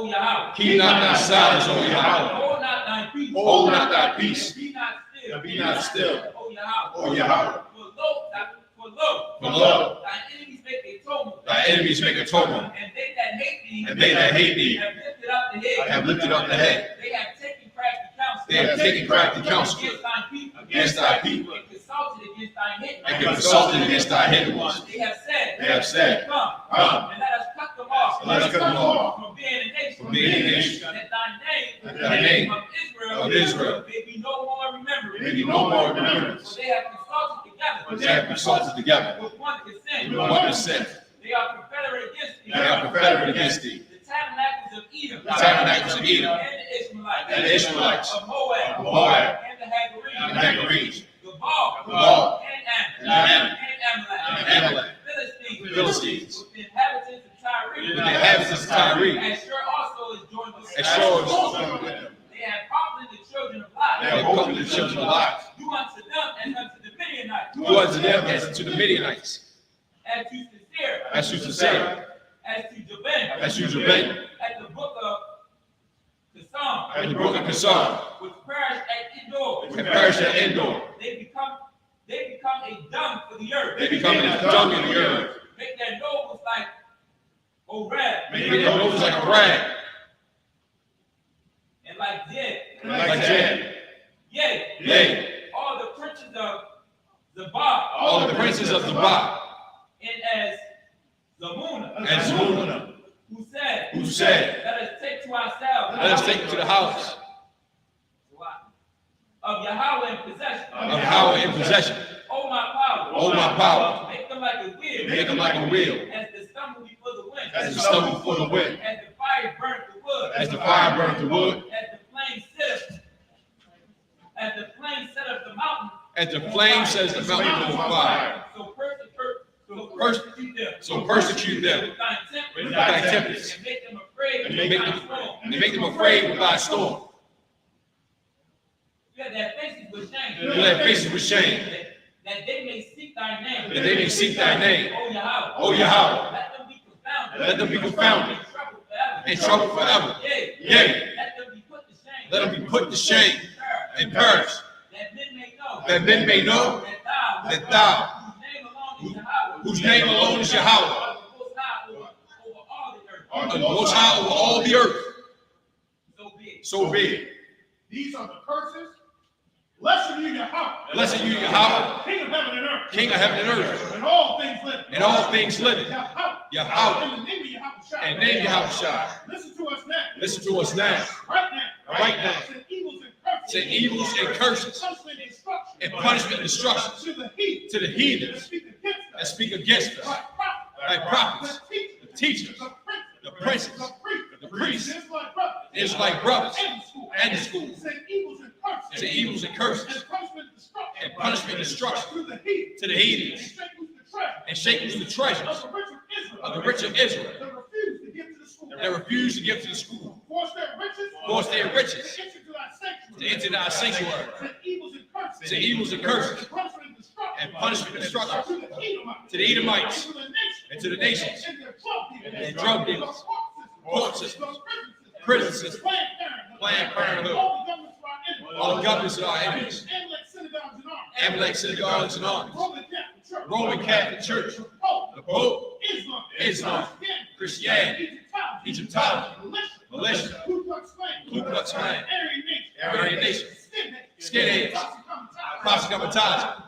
Yahweh. Keep not thy silence, O Yahweh. Hold not thine peace. Hold not thy peace. Be not still. Be not still, O Yahweh. O Yahweh. For lo, For lo, thy enemies make a tumult. thy enemies make a tumult, And they that hate thee, and they that hate thee have lifted up the head. have lifted up the head. They have taken crafty counsel. They have taken crafty counsel Against thine people. against thy people, And consulted against thine hidden. and consulted against thy hidden ones. They have said. They have said, Come. Come. And let us cut them off. Let us cut them off. From being a nation. From being a nation. That thy name. That thy name Of Israel. May be no more remembered. May be no more remembrance. For they have consulted together. For they have consulted together With one consent. with one consent. They are confederate against thee. They are confederate against thee. The tabernacles of Edom. The tabernacles of Edom. And the Ishmaelites. And the Ishmaelites. Of Moab. Of Moab. And the Hagarenes. And the Hagarenes. Gabal. Gabal. And And Ammon. Ammon. And And Amalek. Philistines. With the inhabitants of Tyre. With the inhabitants of Tyre. Ashur also is joined with And Ashur is joined with them. They have conquered the children of Lot. They have conquered the children of Lot. Do unto them as unto the Midianites. Do unto them as to the Midianites. As to Sisera. As to Sisera. As to Jabin. As to Jabin. At the book of Kasam. At the brook of Kasam. Which perished at Endor. And perished at Endor. They become a dung for the earth. They become a dung in the earth. Make their nobles like Oreb. Make their noses like a rag. And like Jed. And like Jed. Yea. Yea. All the princes of Zabah. All of the princes of Zabah. And as Zamuna. And Zamuna. Who said, let us take to ourselves. Let us take it to the house Of Yahweh in possession. of Yahweh in possession. Oh my power. Oh my power. Make them like a wheel. Make them like a wheel. As the stumble before the wind. As the stubble before the wind. As the fire burnt the wood. As the fire burnt the wood. As the flame set up the mountain. As the flame says the mountain on fire. So persecute them. With thy tempest. And make them afraid. And make them afraid with thy storm. You have their faces with shame. You have faces with shame. That they may seek thy name. That they may seek thy name. O Yahweh. O Yahweh. Let them be confounded. Let them be confounded. In trouble forever. Yea. Let them be put to shame. Let them be put to shame and perish. That men may know. That men may know that thou, whose name alone is Yahweh, are the most high over all the earth. So be it. These are the curses. Blessed you, Yahweh. Blessed you, Yahweh, King of heaven and earth. King of heaven and earth, And all things living. and all things living. Yahweh. Yahweh, In the name of Yahweh. and name Yahweh. Listen to us now. Listen to us now. Right now. Right now. Send evils and curses. Send evils and curses Punishment and destruction. and punishment and destruction To the heat. to the heathens that speak against us, thy prophets, the teachers, the princes, the priests, the Israelite brothers, and the schools. Send evils and curses. Send evils and curses and punishment and destruction To the heat. to the heathens and shake loose the treasures of the rich of Israel that refuse to give to the school. Force their riches. To enter thy sanctuary. To evils and curses and punishment and destruction to the Edomites and to the nations and drug dealers, court systems, prison systems, Planned Parenthood, all the governments of our enemies, Amalek synagogues and armies, Roman Catholic Church, the Pope, Islam, Christianity, Egyptology, militia, Ku Klux Klan, Aryan Nation, skinheads, Posse Comitatus,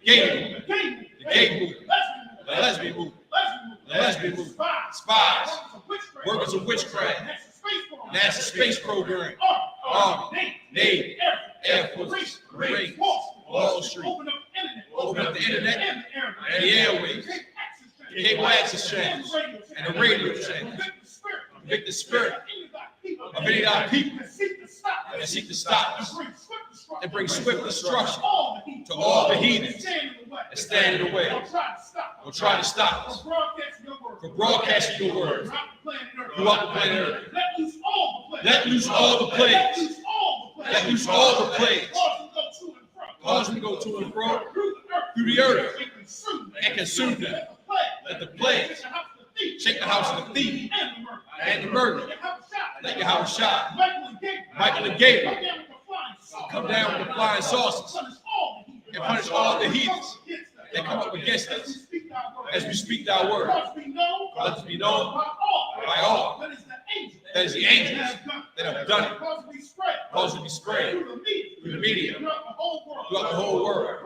gay movement, the gay movement, the lesbian movement, spies, workers of witchcraft, NASA space program, Army, Navy, Air Force, Marines, Wall Street, open up the internet and the airwaves, the cable access channels, and the radio channels. Convict the spirit of any of our people that seek to stop us and bring swift destruction to all the heathens that stand in the way or try to stop us for broadcasting your word throughout the planet Earth. Let loose all the plagues. Let loose all the plagues. Let loose all the plagues. Cause them to go to and fro through the earth and consume them. Let the plagues shake the house of the thief and the murderer. Let Yahweh shine. Michael and Gabriel come down with the flying saucers and punish all the heathens that come up against us as we speak thy word. Let us be known by all. That is the angels that have done it. Cause it to be spread through the media, throughout the whole world.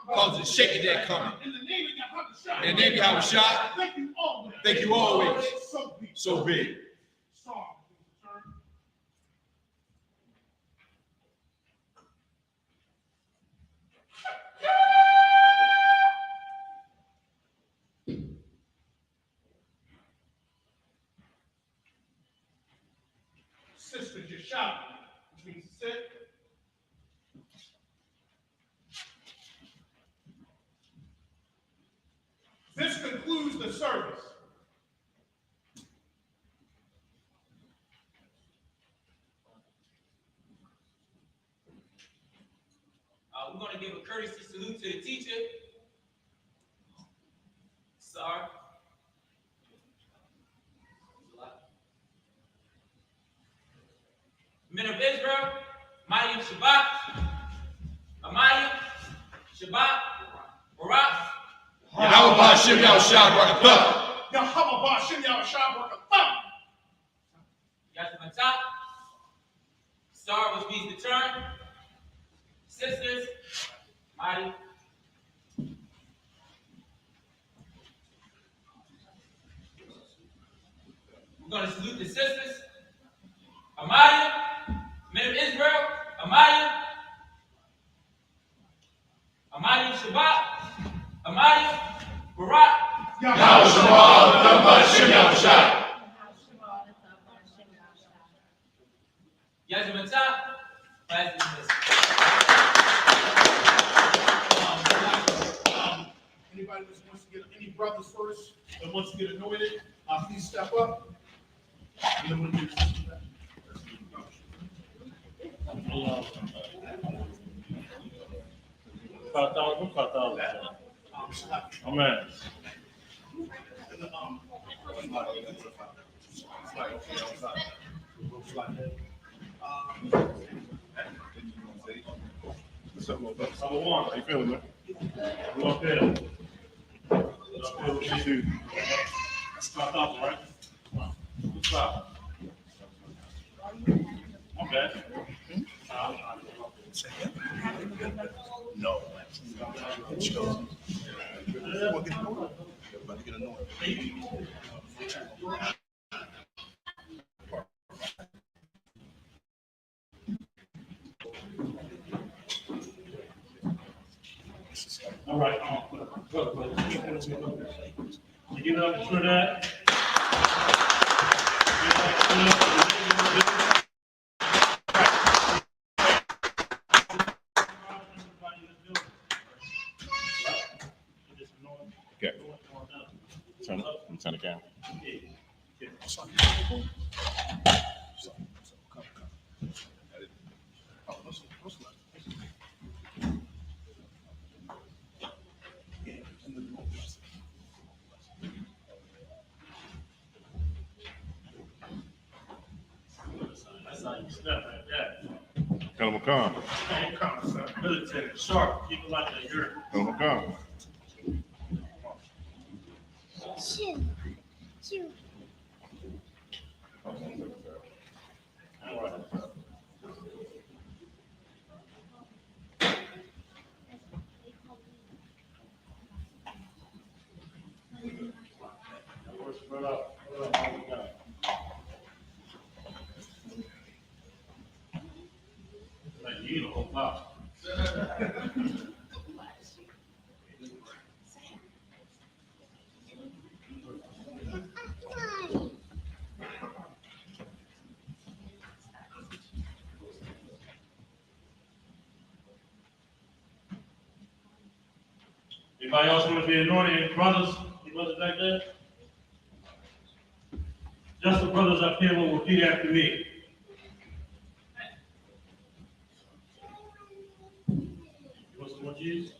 Cause the shaking that coming. In the name of Yahweh Shah, thank you always. So big. Sister Jashab, which means sit. This concludes the service. We're going to give a courtesy salute to the teacher. Sorry. Men of Israel, Mayim Shabbat, Amayim, Shabbat, Barak. Yahweh Hashem Yahushua Barakatah. Yahweh Hashem Yahushua Barakatah. Yasamatah. Star, which means the turn. Sisters, mighty. We're going to salute the sisters. Amaya, men of Israel, Amaya, Amaya Shabbat, Amaya, Barak, Yahweh Shema, Hashem Yahushua. Yazamatah, class dismissed. Anybody that wants to get any brothers first that wants to get anointed, please step up. And then we'll do this. Amen. Number one, how you feeling, man? We up there. Start off, right? Good stop. Okay. No. Everybody get anointed. All right. You give it up for that. Okay. Turn it down. That's how you step like that. Tell them to come. Come, sir. Military, sharp, keep it like that. You're. Tell them to come. All right. Spread out. Like you eat a whole lot. Anybody else want to be anointed? Brothers, you brothers back there? Just the brothers up here will repeat after me. You want some more cheese?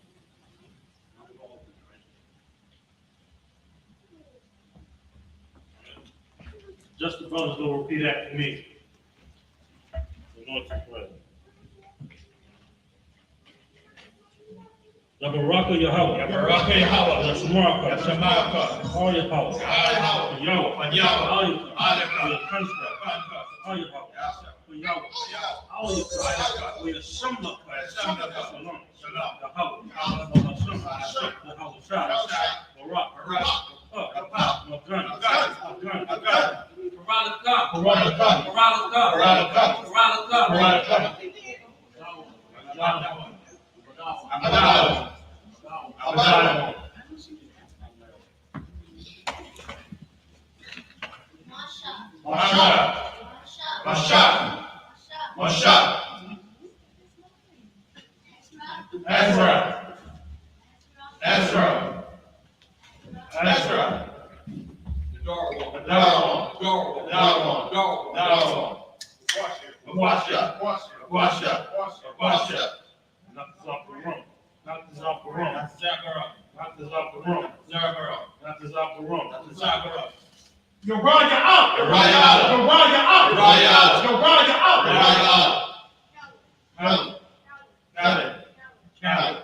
Just the brothers will repeat after me. The Lord's Prayer. Ya Baraka Yahweh. Ya Baraka Yahweh. Ya Shemaraka. Ya Shemaraka. All your power. All Yahweh. For Yahweh. For Yahweh. All your All your For your power. country. All your power. For Yahweh. All your power. For your Shemla. Shalom. Shalom. Shalom. Yahweh. Yahweh Shai. Barak. Barak. Magan. Magan. Paralaka. Paralaka. Paralaka. Paralaka. Paralaka. Abadao. Abadao. Masha. Masha. Masha. Ezra. Ezra. Ezra. Darwin. Darwin. Darwin. Darwin. Washa. Washa. Washa. Knock this off the room. Knock this off the room. Zachara. Knock this off the room. Zachara. Knock this off the room. Zachara. Uriah out! Uriah out! Uriah out! Uriah out! Uriah out! Uriah out! Got it.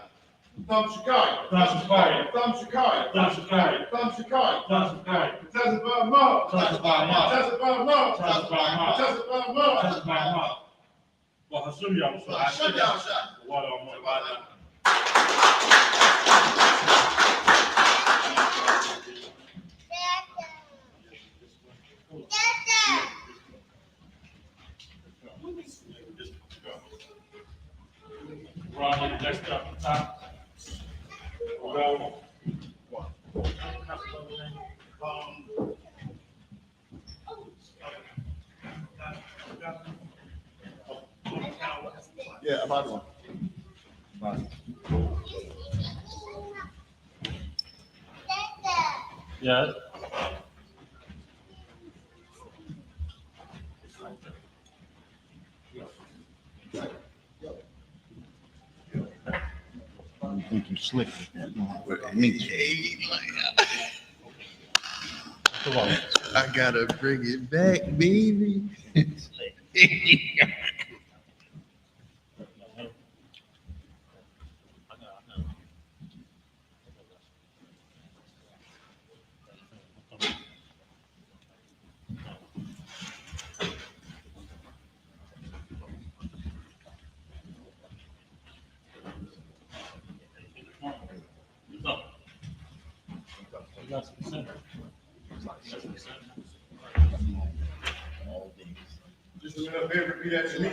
Thumb Shakaya. Thumb Shakaya. Thumb Shakaya. Thumb Shakaya. Thumb Shakaya. Thumb Shakaya. Tezabah Ma. Tezabah Ma. Tezabah Ma. Tezabah Ma. Tezabah Ma. Tezabah Ma. Well, Hashem Yahweh. Hashem Yahweh. Water on my body. Ron, next up, top. Go. Yeah, about one. Yeah. I think you slick with that. Me. Come on. I gotta bring it back, baby. Just do me a favor, repeat after me.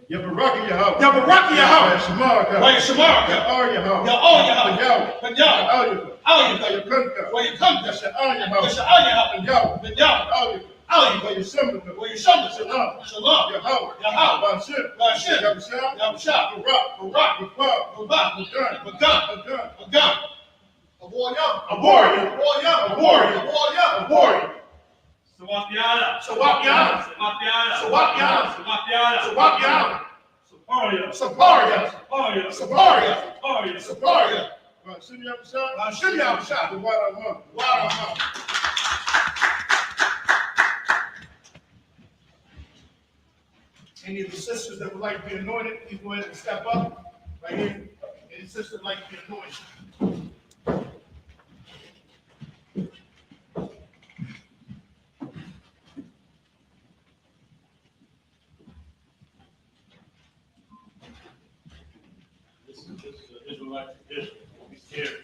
Ya Baraka Yahweh. Ya Baraka Yahweh. Ya Shemaraka. Wa Yashamaraka. Ya Ar Yahweh. Ya Ar Yahweh. Ya Ya Yahweh. Ya Kanka. Wa Yakanka. Ya Sha'ar Yahweh. Ya Sha'ar Yahweh. Ya Ya Wa Yashamaka. Wa Yashamaka. Shalom. Shalom. Yahweh. Yahweh. Bashir. Bashir. Yahusha. Yahusha. Barak. Barak. Bafar. Barak. Magan. Magan. Magan. Magan. A warrior. A warrior. A warrior. A warrior. A warrior. A warrior. Sawapiana. Sawapiana. Sawapiana. Sawapiana. Sawapiana. Sawapiana. Saparia. Saparia. Saparia. Saparia. Saparia. Saparia. Hashem Yahweh. Hashem Yahweh. The water of one. Water of mouth. Any of the sisters that would like to be anointed, please go ahead and step up right here. Any sister would like to be anointed. This is an Israelite tradition. Be scared.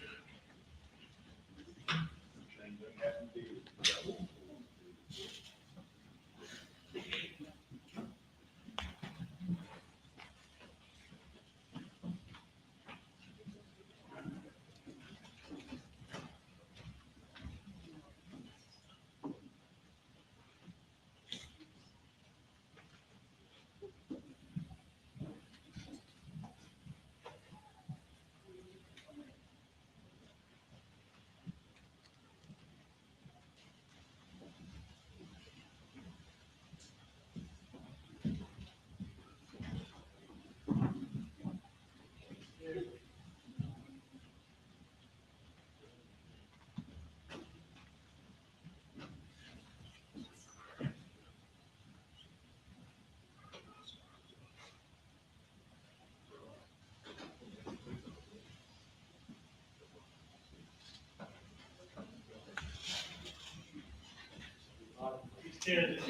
share this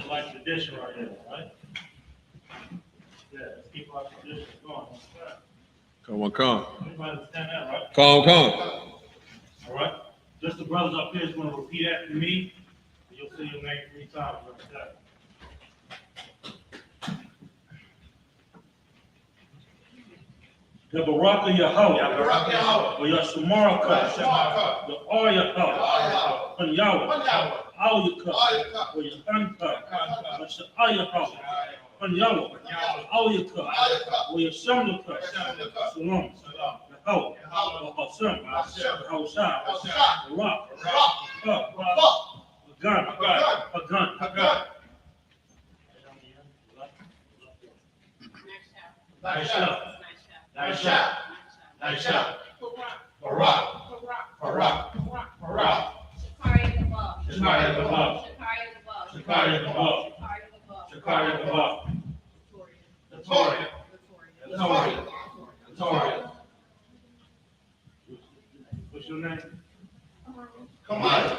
like tradition right here, right? Yeah, let's keep our tradition going. Come on, come. Everybody understand that, right? Come. All right? Just the brothers up here is gonna repeat after me. You'll see your name 3 times. Like that. The Baraka Yahweh, or Yashamaraka, the Or Yahweh, on Yahweh, Al Yahweh, or Yahanka, or Sha'ayahweh, on Yahweh, Al Yahweh, or Yashamaka, Shalom, Yahweh, or Hashem, Yahushua, Barak, Hagan. Nice. Barak. Shakari Latoria. What's your name? Kamaya.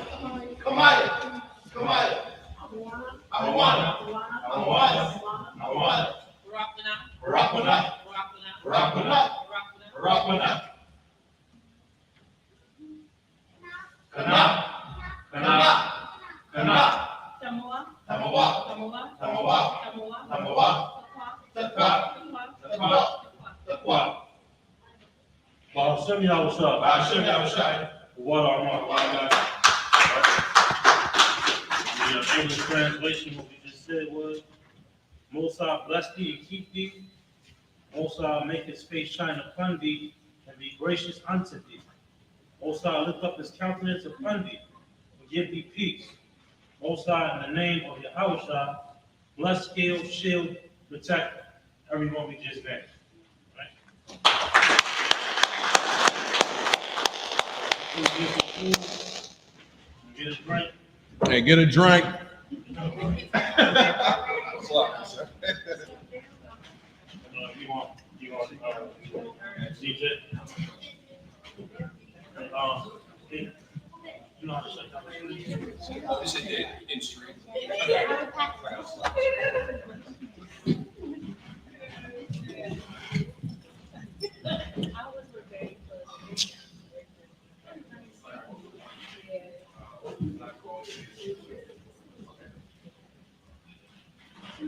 Rapana. Shem Yahushua. What are the English translation, what we just said was, Mosai bless thee and keep thee. Mosai make his face shine upon thee and be gracious unto thee. Mosai lift up his countenance upon thee and give thee peace. Mosai, in the name of Yahushua, bless, scale, shield, protect everyone we just named. Get a drink. Hey, get a drink. You want DJ? You know how to shut down the street? Is it in street?